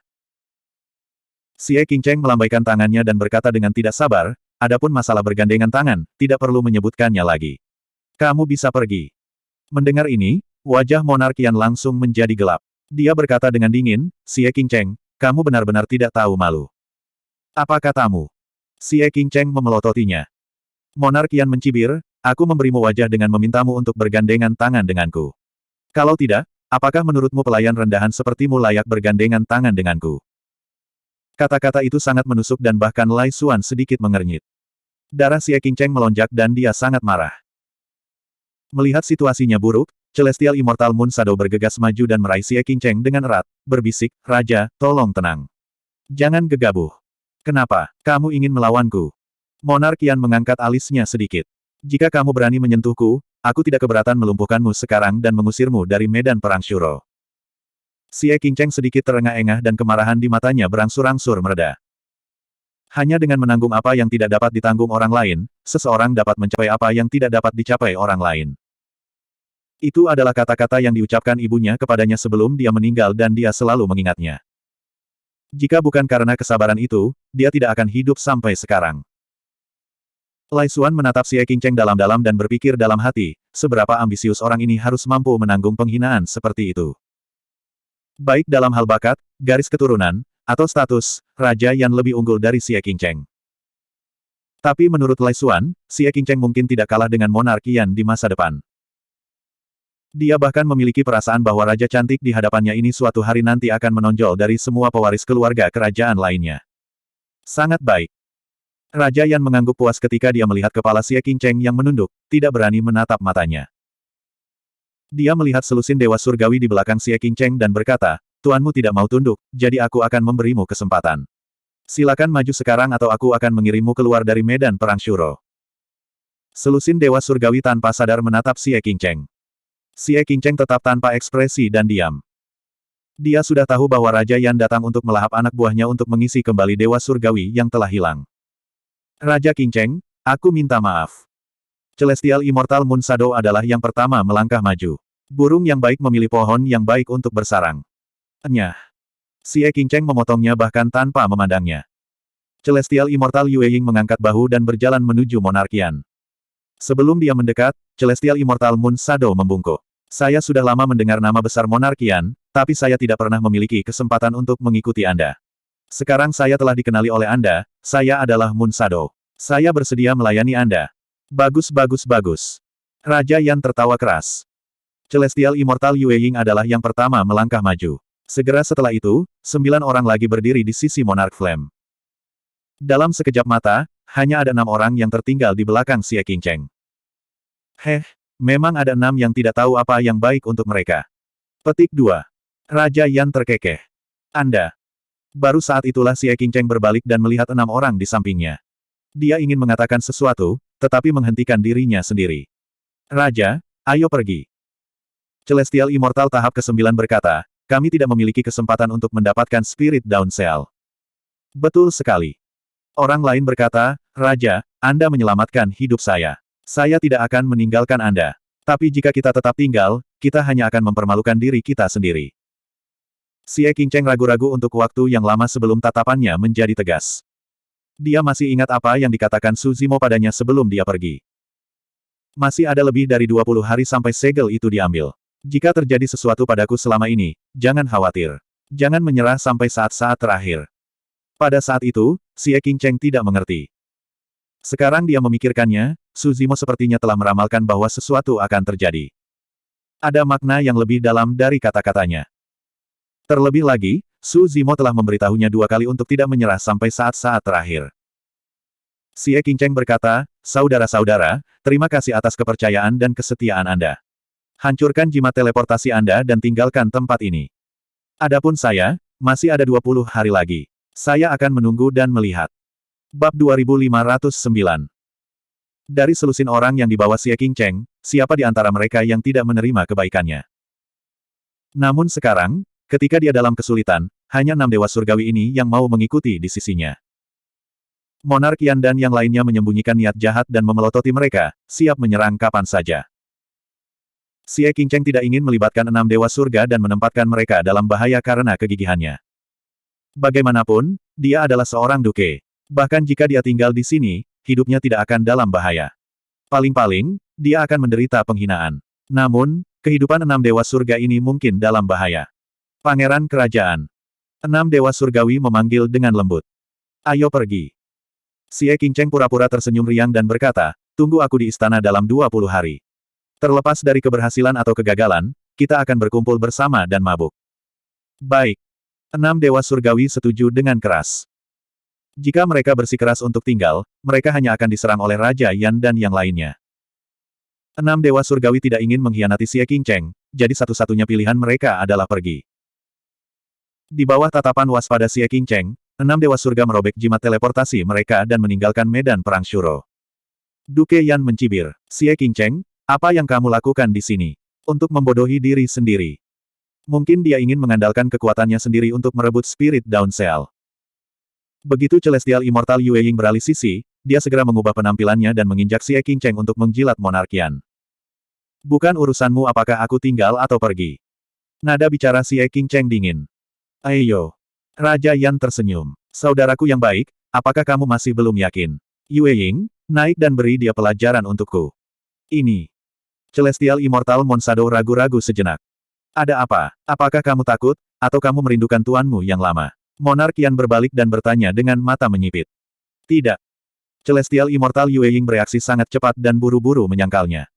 Xie Qingcheng melambaikan tangannya dan berkata dengan tidak sabar, adapun masalah bergandengan tangan, tidak perlu menyebutkannya lagi. Kamu bisa pergi. Mendengar ini, wajah Monark Yan langsung menjadi gelap. Dia berkata dengan dingin, Xie Qingcheng, kamu benar-benar tidak tahu malu. Apa katamu? Xie Qingcheng memelototinya. Monark Yan mencibir, aku memberimu wajah dengan memintamu untuk bergandengan tangan denganku. Kalau tidak, apakah menurutmu pelayan rendahan sepertimu layak bergandengan tangan denganku? Kata-kata itu sangat menusuk dan bahkan Lai Xuan sedikit mengernyit. Darah Xie Qingcheng melonjak dan dia sangat marah. Melihat situasinya buruk, Celestial Immortal Moon Shadow bergegas maju dan meraih Xie Qingcheng dengan erat, berbisik, Raja, tolong tenang. Jangan gegabah. Kenapa, kamu ingin melawanku? Monark Yan mengangkat alisnya sedikit. Jika kamu berani menyentuhku, aku tidak keberatan melumpuhkanmu sekarang dan mengusirmu dari medan perang Shuro. Xie Qingcheng sedikit terengah-engah dan kemarahan di matanya berangsur-angsur mereda. Hanya dengan menanggung apa yang tidak dapat ditanggung orang lain, seseorang dapat mencapai apa yang tidak dapat dicapai orang lain. Itu adalah kata-kata yang diucapkan ibunya kepadanya sebelum dia meninggal dan dia selalu mengingatnya. Jika bukan karena kesabaran itu, dia tidak akan hidup sampai sekarang. Lai Xuan menatap Xie Qingcheng dalam-dalam dan berpikir dalam hati, seberapa ambisius orang ini harus mampu menanggung penghinaan seperti itu. Baik dalam hal bakat, garis keturunan, atau status, Raja Yan lebih unggul dari Xie Qingcheng. Tapi menurut Lai Xuan, Xie Qingcheng mungkin tidak kalah dengan Monark Yan di masa depan. Dia bahkan memiliki perasaan bahwa Raja cantik di hadapannya ini suatu hari nanti akan menonjol dari semua pewaris keluarga kerajaan lainnya. Sangat baik. Raja Yan mengangguk puas ketika dia melihat kepala Xie Qingcheng yang menunduk, tidak berani menatap matanya. Dia melihat selusin Dewa Surgawi di belakang Xie Qingcheng dan berkata, Tuanmu tidak mau tunduk, jadi aku akan memberimu kesempatan. Silakan maju sekarang atau aku akan mengirimmu keluar dari medan perang Shuro. Selusin Dewa Surgawi tanpa sadar menatap Xie Qingcheng. Xie Qingcheng tetap tanpa ekspresi dan diam. Dia sudah tahu bahwa Raja Yan datang untuk melahap anak buahnya untuk mengisi kembali Dewa Surgawi yang telah hilang. Raja Qingcheng, aku minta maaf. Celestial Immortal Moon Shadow adalah yang pertama melangkah maju. Burung yang baik memilih pohon yang baik untuk bersarang. Enyah. Xie Qingcheng memotongnya bahkan tanpa memandangnya. Celestial Immortal Yue Ying mengangkat bahu dan berjalan menuju Monark Yan. Sebelum dia mendekat, Celestial Immortal Moon Shadow membungkuk. Saya sudah lama mendengar nama besar Monark Yan, tapi saya tidak pernah memiliki kesempatan untuk mengikuti Anda. Sekarang saya telah dikenali oleh Anda, saya adalah Moon Shadow. Saya bersedia melayani Anda. Bagus bagus bagus. Raja Yan tertawa keras. Celestial Immortal Yue Ying adalah yang pertama melangkah maju. Segera setelah itu, 9 orang lagi berdiri di sisi Monarch Flame. Dalam sekejap mata, hanya ada 6 orang yang tertinggal di belakang Xie Qingcheng. Memang ada 6 yang tidak tahu apa yang baik untuk mereka. Petik 2. Raja Yan terkekeh. Anda. Baru saat itulah Xie Qingcheng berbalik dan melihat 6 orang di sampingnya. Dia ingin mengatakan sesuatu, tetapi menghentikan dirinya sendiri. Raja, ayo pergi. Celestial Immortal tahap ke-9 berkata, kami tidak memiliki kesempatan untuk mendapatkan Spirit Down Cell. Betul sekali. Orang lain berkata, Raja, Anda menyelamatkan hidup saya. Saya tidak akan meninggalkan Anda. Tapi jika kita tetap tinggal, kita hanya akan mempermalukan diri kita sendiri. Xie Qingcheng ragu-ragu untuk waktu yang lama sebelum tatapannya menjadi tegas. Dia masih ingat apa yang dikatakan Su Zimo padanya sebelum dia pergi. Masih ada lebih dari 20 hari sampai segel itu diambil. Jika terjadi sesuatu padaku selama ini, jangan khawatir. Jangan menyerah sampai saat-saat terakhir. Pada saat itu, Xie Qingcheng tidak mengerti. Sekarang dia memikirkannya, Su Zimo sepertinya telah meramalkan bahwa sesuatu akan terjadi. Ada makna yang lebih dalam dari kata-katanya. Terlebih lagi, Su Zimo telah memberitahunya 2 kali untuk tidak menyerah sampai saat-saat terakhir. Xie Qingcheng berkata, saudara-saudara, terima kasih atas kepercayaan dan kesetiaan Anda. Hancurkan jimat teleportasi Anda dan tinggalkan tempat ini. Adapun saya, masih ada 20 hari lagi. Saya akan menunggu dan melihat. Bab 2509 Dari selusin orang yang dibawa Xie Qingcheng, siapa di antara mereka yang tidak menerima kebaikannya? Namun sekarang, ketika dia dalam kesulitan, hanya 6 dewa surgawi ini yang mau mengikuti di sisinya. Monark Yan dan yang lainnya menyembunyikan niat jahat dan memelototi mereka, siap menyerang kapan saja. Xie Qingcheng tidak ingin melibatkan 6 dewa surga dan menempatkan mereka dalam bahaya karena kegigihannya. Bagaimanapun, dia adalah seorang duke. Bahkan jika dia tinggal di sini, hidupnya tidak akan dalam bahaya. Paling-paling, dia akan menderita penghinaan. Namun, kehidupan 6 dewa surga ini mungkin dalam bahaya. Pangeran Kerajaan. 6 dewa surgawi memanggil dengan lembut. Ayo pergi. Xie Qingcheng pura-pura tersenyum riang dan berkata, tunggu aku di istana dalam 20 hari. Terlepas dari keberhasilan atau kegagalan, kita akan berkumpul bersama dan mabuk. Baik. 6 dewa surgawi setuju dengan keras. Jika mereka bersikeras untuk tinggal, mereka hanya akan diserang oleh Raja Yan dan yang lainnya. 6 dewa surgawi tidak ingin mengkhianati Xie Qingcheng, jadi satu-satunya pilihan mereka adalah pergi. Di bawah tatapan waspada Xie Qingcheng, 6 dewa surga merobek jimat teleportasi mereka dan meninggalkan medan perang Shuro. Duke Yan mencibir, Xie Qingcheng, apa yang kamu lakukan di sini? Untuk membodohi diri sendiri. Mungkin dia ingin mengandalkan kekuatannya sendiri untuk merebut spirit Dawn Seal. Begitu Celestial Immortal Yue Ying beralih sisi, dia segera mengubah penampilannya dan menginjak Xie Qingcheng untuk menjilat Monark Yan. Bukan urusanmu apakah aku tinggal atau pergi. Nada bicara Xie Qingcheng dingin. Ayo. Raja Yan tersenyum. Saudaraku yang baik, apakah kamu masih belum yakin? Yue Ying, naik dan beri dia pelajaran untukku. Ini. Celestial Immortal Monsado ragu-ragu sejenak. Ada apa? Apakah kamu takut, atau kamu merindukan tuanmu yang lama? Monark Yan berbalik dan bertanya dengan mata menyipit. Tidak. Celestial Immortal Yue Ying bereaksi sangat cepat dan buru-buru menyangkalnya.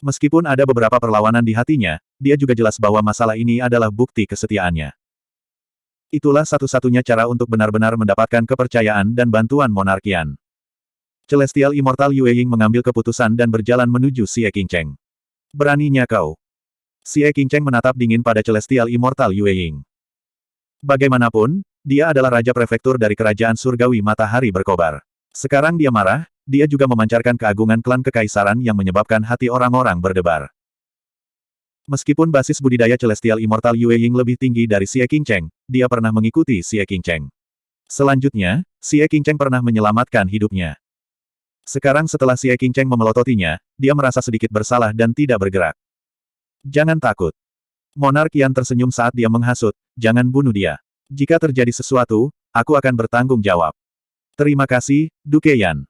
Meskipun ada beberapa perlawanan di hatinya, dia juga jelas bahwa masalah ini adalah bukti kesetiaannya. Itulah satu-satunya cara untuk benar-benar mendapatkan kepercayaan dan bantuan Monark Yan. Celestial Immortal Yue Ying mengambil keputusan dan berjalan menuju Xie Qingcheng. Beraninya kau. Xie Qingcheng menatap dingin pada Celestial Immortal Yue Ying. Bagaimanapun, dia adalah Raja Prefektur dari Kerajaan Surgawi Matahari Berkobar. Sekarang dia marah, dia juga memancarkan keagungan klan kekaisaran yang menyebabkan hati orang-orang berdebar. Meskipun basis budidaya Celestial Immortal Yue Ying lebih tinggi dari Xie Qingcheng, dia pernah mengikuti Xie Qingcheng. Selanjutnya, Xie Qingcheng pernah menyelamatkan hidupnya. Sekarang setelah Xie Qingcheng memelototinya, dia merasa sedikit bersalah dan tidak bergerak. Jangan takut. Monark Yan tersenyum saat dia menghasut, jangan bunuh dia. Jika terjadi sesuatu, aku akan bertanggung jawab. Terima kasih, Duke Yan.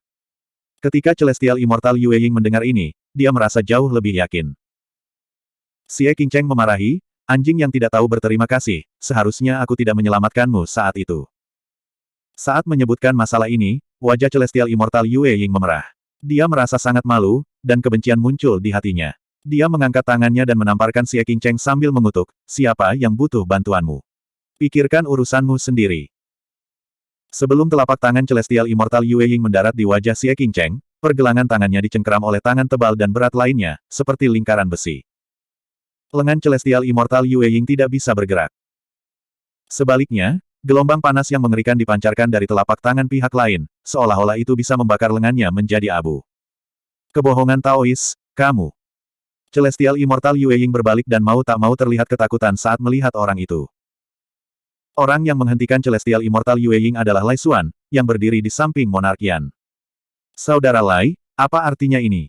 Ketika Celestial Immortal Yue Ying mendengar ini, dia merasa jauh lebih yakin. Xie Qingcheng memarahi, anjing yang tidak tahu berterima kasih, seharusnya aku tidak menyelamatkanmu saat itu. Saat menyebutkan masalah ini, wajah Celestial Immortal Yue Ying memerah. Dia merasa sangat malu, dan kebencian muncul di hatinya. Dia mengangkat tangannya dan menamparkan Xie Qingcheng sambil mengutuk, siapa yang butuh bantuanmu? Pikirkan urusanmu sendiri. Sebelum telapak tangan Celestial Immortal Yue Ying mendarat di wajah Xie Qingcheng, pergelangan tangannya dicengkeram oleh tangan tebal dan berat lainnya, seperti lingkaran besi. Lengan Celestial Immortal Yue Ying tidak bisa bergerak. Sebaliknya, gelombang panas yang mengerikan dipancarkan dari telapak tangan pihak lain, seolah-olah itu bisa membakar lengannya menjadi abu. Kebohongan Taois, kamu. Celestial Immortal Yue Ying berbalik dan mau tak mau terlihat ketakutan saat melihat orang itu. Orang yang menghentikan Celestial Immortal Yue Ying adalah Lai Xuan, yang berdiri di samping Monark Yan. Saudara Lai, apa artinya ini?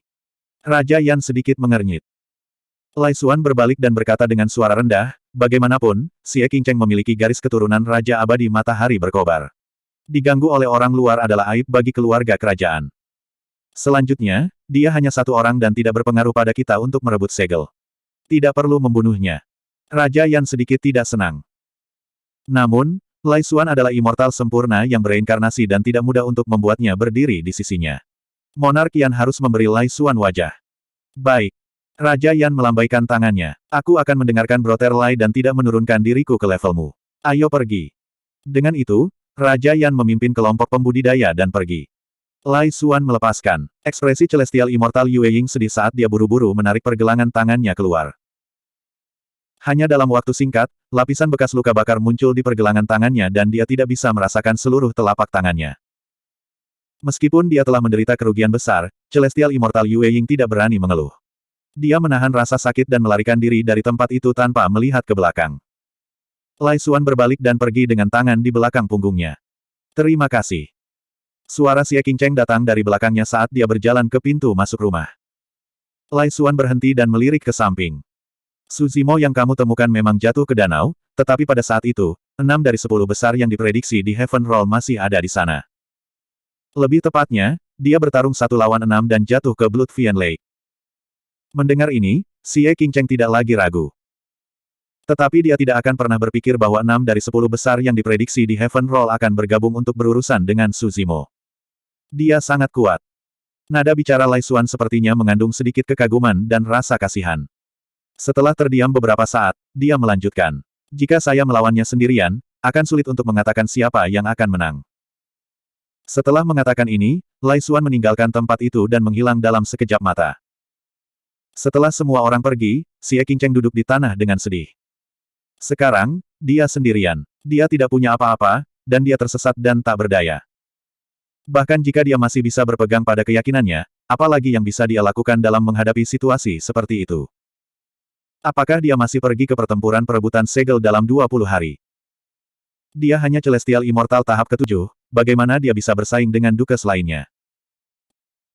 Raja Yan sedikit mengernyit. Lai Xuan berbalik dan berkata dengan suara rendah, bagaimanapun, Xie Qingcheng memiliki garis keturunan Raja Abadi Matahari Berkobar. Diganggu oleh orang luar adalah aib bagi keluarga kerajaan. Selanjutnya, dia hanya satu orang dan tidak berpengaruh pada kita untuk merebut segel. Tidak perlu membunuhnya. Raja Yan sedikit tidak senang. Namun, Lai Xuan adalah immortal sempurna yang bereinkarnasi dan tidak mudah untuk membuatnya berdiri di sisinya. Monark Yan harus memberi Lai Xuan wajah. Baik. Raja Yan melambaikan tangannya. Aku akan mendengarkan Brother Lai dan tidak menurunkan diriku ke levelmu. Ayo pergi. Dengan itu, Raja Yan memimpin kelompok pembudidaya dan pergi. Lai Xuan melepaskan. Ekspresi Celestial Immortal Yue Ying sedih saat dia buru-buru menarik pergelangan tangannya keluar. Hanya dalam waktu singkat, lapisan bekas luka bakar muncul di pergelangan tangannya dan dia tidak bisa merasakan seluruh telapak tangannya. Meskipun dia telah menderita kerugian besar, Celestial Immortal Yue Ying tidak berani mengeluh. Dia menahan rasa sakit dan melarikan diri dari tempat itu tanpa melihat ke belakang. Lai Xuan berbalik dan pergi dengan tangan di belakang punggungnya. Terima kasih. Suara Xie Qingcheng datang dari belakangnya saat dia berjalan ke pintu masuk rumah. Lai Xuan berhenti dan melirik ke samping. Suzimo yang kamu temukan memang jatuh ke danau, tetapi pada saat itu, 6 dari 10 besar yang diprediksi di Heaven Roll masih ada di sana. Lebih tepatnya, dia bertarung 1 lawan 6 dan jatuh ke Blood Fiend Lake. Mendengar ini, Xie Qingcheng tidak lagi ragu. Tetapi dia tidak akan pernah berpikir bahwa 6 dari 10 besar yang diprediksi di Heaven Roll akan bergabung untuk berurusan dengan Suzimo. Dia sangat kuat. Nada bicara Lai Xuan sepertinya mengandung sedikit kekaguman dan rasa kasihan. Setelah terdiam beberapa saat, dia melanjutkan. Jika saya melawannya sendirian, akan sulit untuk mengatakan siapa yang akan menang. Setelah mengatakan ini, Lai Xuan meninggalkan tempat itu dan menghilang dalam sekejap mata. Setelah semua orang pergi, Xie Qingcheng duduk di tanah dengan sedih. Sekarang, dia sendirian. Dia tidak punya apa-apa, dan dia tersesat dan tak berdaya. Bahkan jika dia masih bisa berpegang pada keyakinannya, apalagi yang bisa dia lakukan dalam menghadapi situasi seperti itu? Apakah dia masih pergi ke pertempuran perebutan segel dalam 20 hari? Dia hanya Celestial Immortal tahap ke-7, bagaimana dia bisa bersaing dengan Dukes lainnya?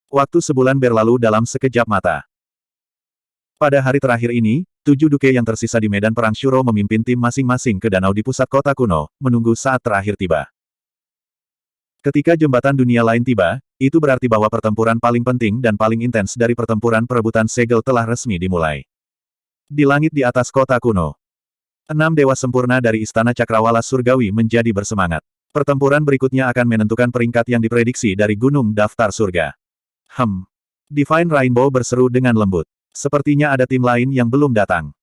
Waktu sebulan berlalu dalam sekejap mata. Pada hari terakhir ini, 7 Duke yang tersisa di medan perang Shuro memimpin tim masing-masing ke danau di pusat kota kuno, menunggu saat terakhir tiba. Ketika jembatan dunia lain tiba, itu berarti bahwa pertempuran paling penting dan paling intens dari pertempuran perebutan segel telah resmi dimulai. Di langit di atas kota kuno, 6 dewa sempurna dari Istana Cakrawala Surgawi menjadi bersemangat. Pertempuran berikutnya akan menentukan peringkat yang diprediksi dari Gunung Daftar Surga. Divine Rainbow berseru dengan lembut. Sepertinya ada tim lain yang belum datang.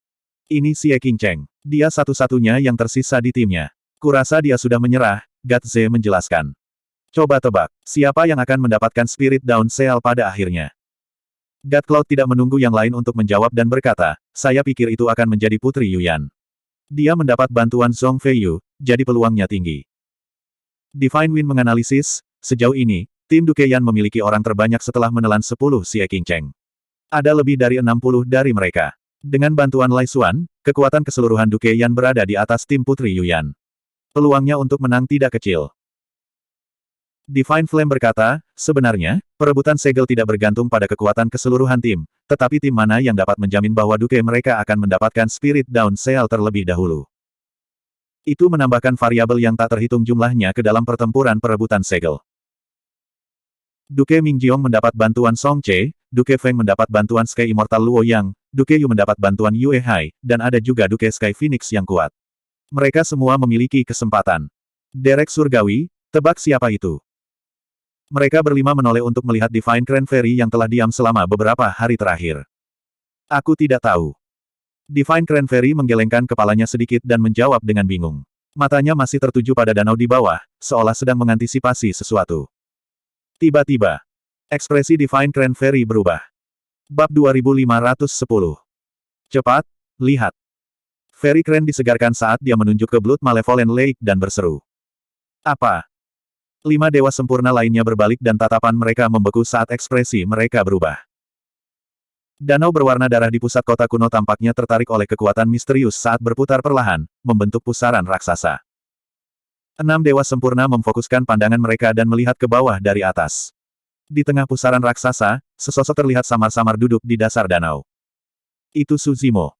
Ini Xie Qingcheng. Dia satu-satunya yang tersisa di timnya. Kurasa dia sudah menyerah, Gatze menjelaskan. Coba tebak, siapa yang akan mendapatkan Spirit Down Seal pada akhirnya? God Cloud tidak menunggu yang lain untuk menjawab dan berkata, saya pikir itu akan menjadi Putri Yuyan. Dia mendapat bantuan Zhong Feiyu, jadi peluangnya tinggi. Divine Wind menganalisis, sejauh ini, tim Duke Yan memiliki orang terbanyak setelah menelan 10 Xie Qingcheng. Ada lebih dari 60 dari mereka. Dengan bantuan Lai Xuan, kekuatan keseluruhan Duke Yan berada di atas tim Putri Yuyan. Peluangnya untuk menang tidak kecil. Divine Flame berkata, sebenarnya, perebutan segel tidak bergantung pada kekuatan keseluruhan tim, tetapi tim mana yang dapat menjamin bahwa Duke mereka akan mendapatkan Spirit Down Seal terlebih dahulu. Itu menambahkan variabel yang tak terhitung jumlahnya ke dalam pertempuran perebutan segel. Duke Mingjiong mendapat bantuan Song Che, Duke Feng mendapat bantuan Sky Immortal Luo Yang, Duke Yu mendapat bantuan Yue Hai, dan ada juga Duke Sky Phoenix yang kuat. Mereka semua memiliki kesempatan. Derek Surgawi, tebak siapa itu? Mereka berlima menoleh untuk melihat Divine Cranberry yang telah diam selama beberapa hari terakhir. Aku tidak tahu. Divine Cranberry menggelengkan kepalanya sedikit dan menjawab dengan bingung. Matanya masih tertuju pada danau di bawah, seolah sedang mengantisipasi sesuatu. Tiba-tiba, ekspresi Divine Cranberry berubah. Bab 2510. Cepat, lihat. Fairy Crane disegarkan saat dia menunjuk ke Blood Malevolent Lake dan berseru. Apa? 5 dewa sempurna lainnya berbalik dan tatapan mereka membeku saat ekspresi mereka berubah. Danau berwarna darah di pusat kota kuno tampaknya tertarik oleh kekuatan misterius saat berputar perlahan, membentuk pusaran raksasa. 6 dewa sempurna memfokuskan pandangan mereka dan melihat ke bawah dari atas. Di tengah pusaran raksasa, sesosok terlihat samar-samar duduk di dasar danau. Itu Suzimo.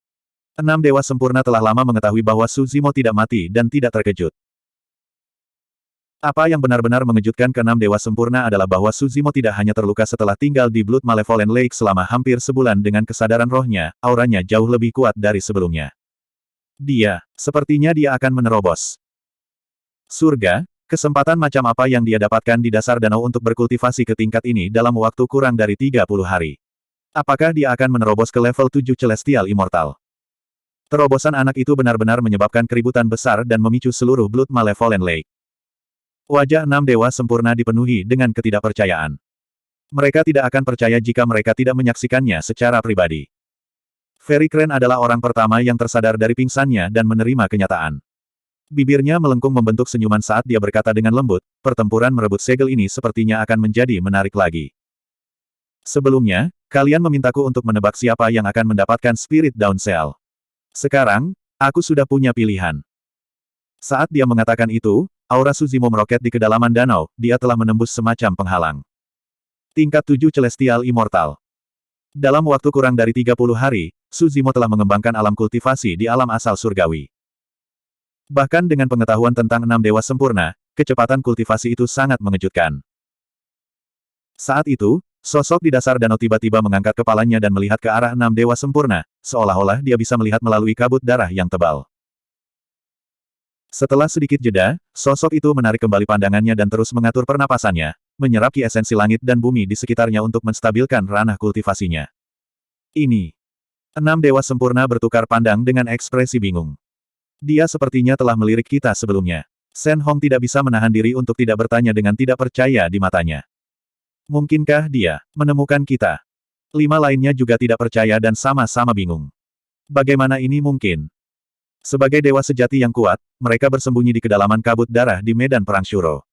6 dewa sempurna telah lama mengetahui bahwa Suzimo tidak mati dan tidak terkejut. Apa yang benar-benar mengejutkan ke-6 dewa sempurna adalah bahwa Suzimo tidak hanya terluka setelah tinggal di Blood Malevolent Lake selama hampir sebulan dengan kesadaran rohnya, auranya jauh lebih kuat dari sebelumnya. Sepertinya dia akan menerobos surga. Kesempatan macam apa yang dia dapatkan di dasar danau untuk berkultivasi ke tingkat ini dalam waktu kurang dari 30 hari? Apakah dia akan menerobos ke level 7 Celestial Immortal? Terobosan anak itu benar-benar menyebabkan keributan besar dan memicu seluruh Blood Malevolent Lake. Wajah 6 dewa sempurna dipenuhi dengan ketidakpercayaan. Mereka tidak akan percaya jika mereka tidak menyaksikannya secara pribadi. Fairy Crane adalah orang pertama yang tersadar dari pingsannya dan menerima kenyataan. Bibirnya melengkung membentuk senyuman saat dia berkata dengan lembut, pertempuran merebut segel ini sepertinya akan menjadi menarik lagi. Sebelumnya, kalian memintaku untuk menebak siapa yang akan mendapatkan Spirit Down Cell. Sekarang, aku sudah punya pilihan. Saat dia mengatakan itu, aura Suzimo meroket di kedalaman danau, dia telah menembus semacam penghalang. Tingkat 7 Celestial Immortal. Dalam waktu kurang dari 30 hari, Suzimo telah mengembangkan alam kultivasi di alam asal surgawi. Bahkan dengan pengetahuan tentang 6 dewa sempurna, kecepatan kultivasi itu sangat mengejutkan. Saat itu, sosok di dasar danau tiba-tiba mengangkat kepalanya dan melihat ke arah 6 dewa sempurna, seolah-olah dia bisa melihat melalui kabut darah yang tebal. Setelah sedikit jeda, sosok itu menarik kembali pandangannya dan terus mengatur pernapasannya, menyerap ki esensi langit dan bumi di sekitarnya untuk menstabilkan ranah kultivasinya. Ini. 6 dewa sempurna bertukar pandang dengan ekspresi bingung. Dia sepertinya telah melirik kita sebelumnya. Shen Hong tidak bisa menahan diri untuk tidak bertanya dengan tidak percaya di matanya. Mungkinkah dia menemukan kita? 5 lainnya juga tidak percaya dan sama-sama bingung. Bagaimana ini mungkin? Sebagai dewa sejati yang kuat, mereka bersembunyi di kedalaman kabut darah di medan perang Shuro.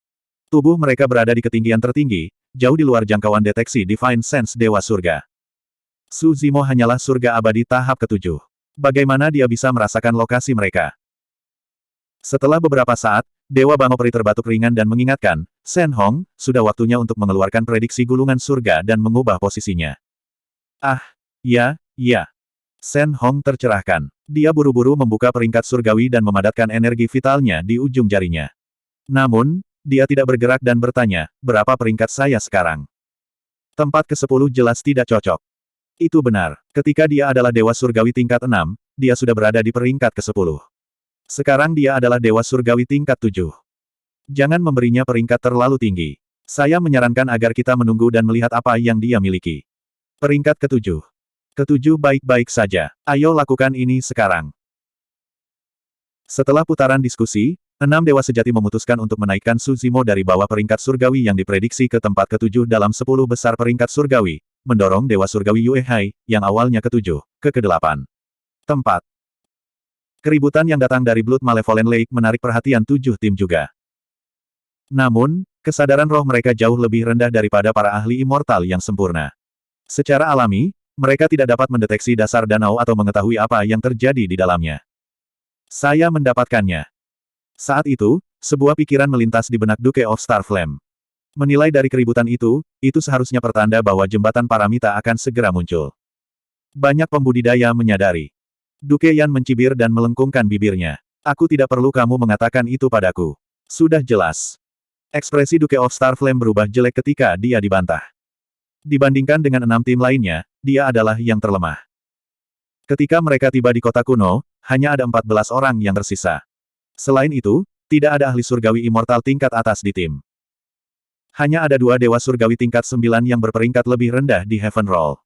Tubuh mereka berada di ketinggian tertinggi, jauh di luar jangkauan deteksi Divine Sense Dewa Surga. Suzimo hanyalah surga abadi tahap ke-7. Bagaimana dia bisa merasakan lokasi mereka? Setelah beberapa saat, Dewa Bangopri terbatuk ringan dan mengingatkan, Shen Hong, sudah waktunya untuk mengeluarkan prediksi gulungan surga dan mengubah posisinya. Ah, ya. Shen Hong tercerahkan. Dia buru-buru membuka peringkat surgawi dan memadatkan energi vitalnya di ujung jarinya. Namun, dia tidak bergerak dan bertanya, berapa peringkat saya sekarang? Tempat ke-10 jelas tidak cocok. Itu benar. Ketika dia adalah Dewa Surgawi tingkat 6, dia sudah berada di peringkat ke-10. Sekarang dia adalah Dewa Surgawi tingkat 7. Jangan memberinya peringkat terlalu tinggi. Saya menyarankan agar kita menunggu dan melihat apa yang dia miliki. Peringkat ke-7. Ke-7 baik-baik saja. Ayo lakukan ini sekarang. Setelah putaran diskusi, 6 dewa sejati memutuskan untuk menaikkan Suzimo dari bawah peringkat surgawi yang diprediksi ke tempat ke-7 dalam 10 besar peringkat surgawi, mendorong Dewa Surgawi Yue Hai, yang awalnya ke-7, ke ke-8 tempat. Keributan yang datang dari Blood Malevolent Lake menarik perhatian 7 tim juga. Namun, kesadaran roh mereka jauh lebih rendah daripada para ahli immortal yang sempurna. Secara alami, mereka tidak dapat mendeteksi dasar danau atau mengetahui apa yang terjadi di dalamnya. Saya mendapatkannya. Saat itu, sebuah pikiran melintas di benak Duke of Starflame. Menilai dari keributan itu seharusnya pertanda bahwa jembatan paramita akan segera muncul. Banyak pembudidaya menyadari. Duke Yan mencibir dan melengkungkan bibirnya. Aku tidak perlu kamu mengatakan itu padaku. Sudah jelas. Ekspresi Duke of Starflame berubah jelek ketika dia dibantah. Dibandingkan dengan 6 tim lainnya, dia adalah yang terlemah. Ketika mereka tiba di kota kuno, hanya ada 14 orang yang tersisa. Selain itu, tidak ada ahli surgawi immortal tingkat atas di tim. Hanya ada 2 dewa surgawi tingkat 9 yang berperingkat lebih rendah di Heaven Roll.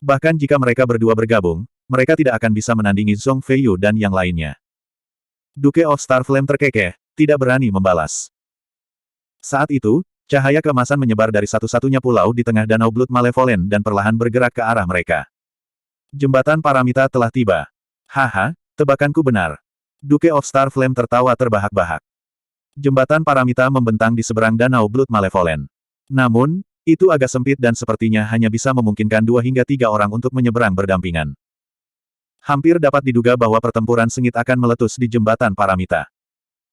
Bahkan jika mereka berdua bergabung, mereka tidak akan bisa menandingi Zhong Feiyu dan yang lainnya. Duke of Starflame terkekeh, tidak berani membalas. Saat itu, cahaya keemasan menyebar dari satu-satunya pulau di tengah danau Blood Malevolent dan perlahan bergerak ke arah mereka. Jembatan paramita telah tiba. Haha, tebakanku benar. Duke of Starflame tertawa terbahak-bahak. Jembatan paramita membentang di seberang danau Blood Malevolent. Namun, itu agak sempit dan sepertinya hanya bisa memungkinkan 2 hingga 3 orang untuk menyeberang berdampingan. Hampir dapat diduga bahwa pertempuran sengit akan meletus di jembatan paramita.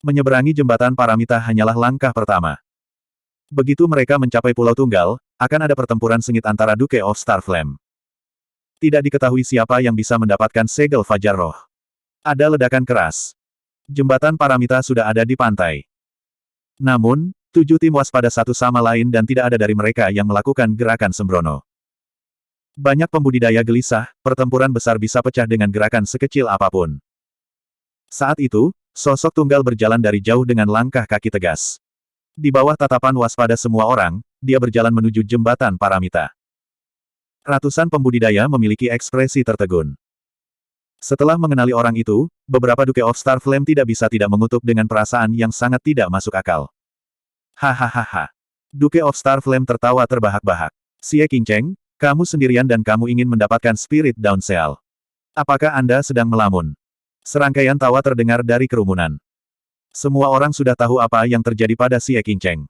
Menyeberangi jembatan paramita hanyalah langkah pertama. Begitu mereka mencapai Pulau Tunggal, akan ada pertempuran sengit antara Duke of Starflame. Tidak diketahui siapa yang bisa mendapatkan segel Fajar Roh. Ada ledakan keras. Jembatan paramita sudah ada di pantai. Namun, 7 tim waspada satu sama lain dan tidak ada dari mereka yang melakukan gerakan sembrono. Banyak pembudidaya gelisah, pertempuran besar bisa pecah dengan gerakan sekecil apapun. Saat itu, sosok tunggal berjalan dari jauh dengan langkah kaki tegas. Di bawah tatapan waspada semua orang, dia berjalan menuju jembatan paramita. Ratusan pembudidaya memiliki ekspresi tertegun. Setelah mengenali orang itu, beberapa Duke of Starflame tidak bisa tidak mengutuk dengan perasaan yang sangat tidak masuk akal. Hahaha. Duke of Starflame tertawa terbahak-bahak. Xie Qingcheng, kamu sendirian dan kamu ingin mendapatkan Spirit Down Cell. Apakah Anda sedang melamun? Serangkaian tawa terdengar dari kerumunan. Semua orang sudah tahu apa yang terjadi pada Xie Qingcheng.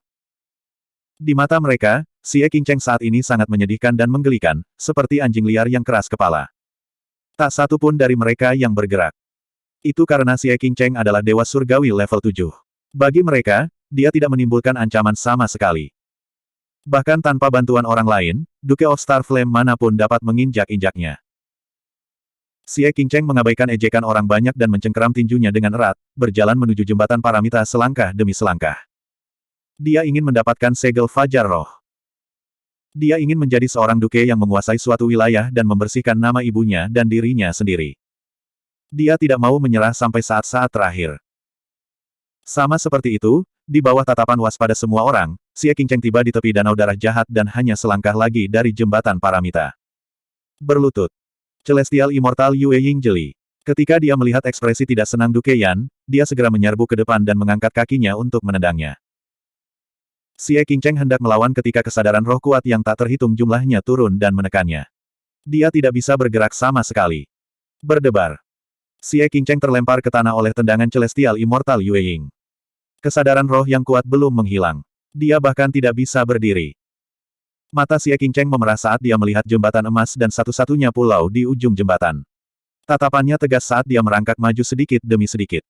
Di mata mereka, Xie Qingcheng saat ini sangat menyedihkan dan menggelikan, seperti anjing liar yang keras kepala. Tak satu pun dari mereka yang bergerak. Itu karena Xie Qingcheng adalah dewa surgawi level 7. Bagi mereka, dia tidak menimbulkan ancaman sama sekali. Bahkan tanpa bantuan orang lain, Duke of Star Flame manapun dapat menginjak-injaknya. Xie Qingcheng mengabaikan ejekan orang banyak dan mencengkeram tinjunya dengan erat, berjalan menuju jembatan paramita selangkah demi selangkah. Dia ingin mendapatkan segel Fajar Roh. Dia ingin menjadi seorang duke yang menguasai suatu wilayah dan membersihkan nama ibunya dan dirinya sendiri. Dia tidak mau menyerah sampai saat-saat terakhir. Sama seperti itu, di bawah tatapan waspada semua orang, Xie Qingcheng tiba di tepi danau darah jahat dan hanya selangkah lagi dari jembatan paramita. Berlutut. Celestial Immortal Yue Ying jeli. Ketika dia melihat ekspresi tidak senang Duke Yan, dia segera menyerbu ke depan dan mengangkat kakinya untuk menendangnya. Xie Qingcheng hendak melawan ketika kesadaran roh kuat yang tak terhitung jumlahnya turun dan menekannya. Dia tidak bisa bergerak sama sekali. Berdebar. Xie Qingcheng terlempar ke tanah oleh tendangan Celestial Immortal Yue Ying. Kesadaran roh yang kuat belum menghilang. Dia bahkan tidak bisa berdiri. Mata Xie Qingcheng memerah saat dia melihat jembatan emas dan satu-satunya pulau di ujung jembatan. Tatapannya tegas saat dia merangkak maju sedikit demi sedikit.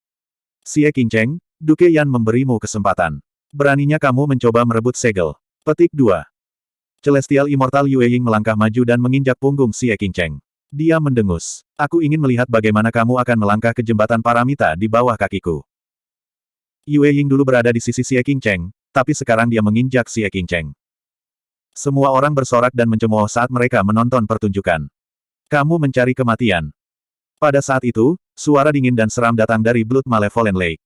Xie Qingcheng, Duke Yan memberimu kesempatan. Beraninya kamu mencoba merebut segel. Petik 2. Celestial Immortal Yue Ying melangkah maju dan menginjak punggung Xie Qingcheng. Dia mendengus. Aku ingin melihat bagaimana kamu akan melangkah ke jembatan paramita di bawah kakiku. Yue Ying dulu berada di sisi Xie Qingcheng, tapi sekarang dia menginjak Xie Qingcheng. Semua orang bersorak dan mencemooh saat mereka menonton pertunjukan. Kamu mencari kematian. Pada saat itu, suara dingin dan seram datang dari Blood Malevolent Lake.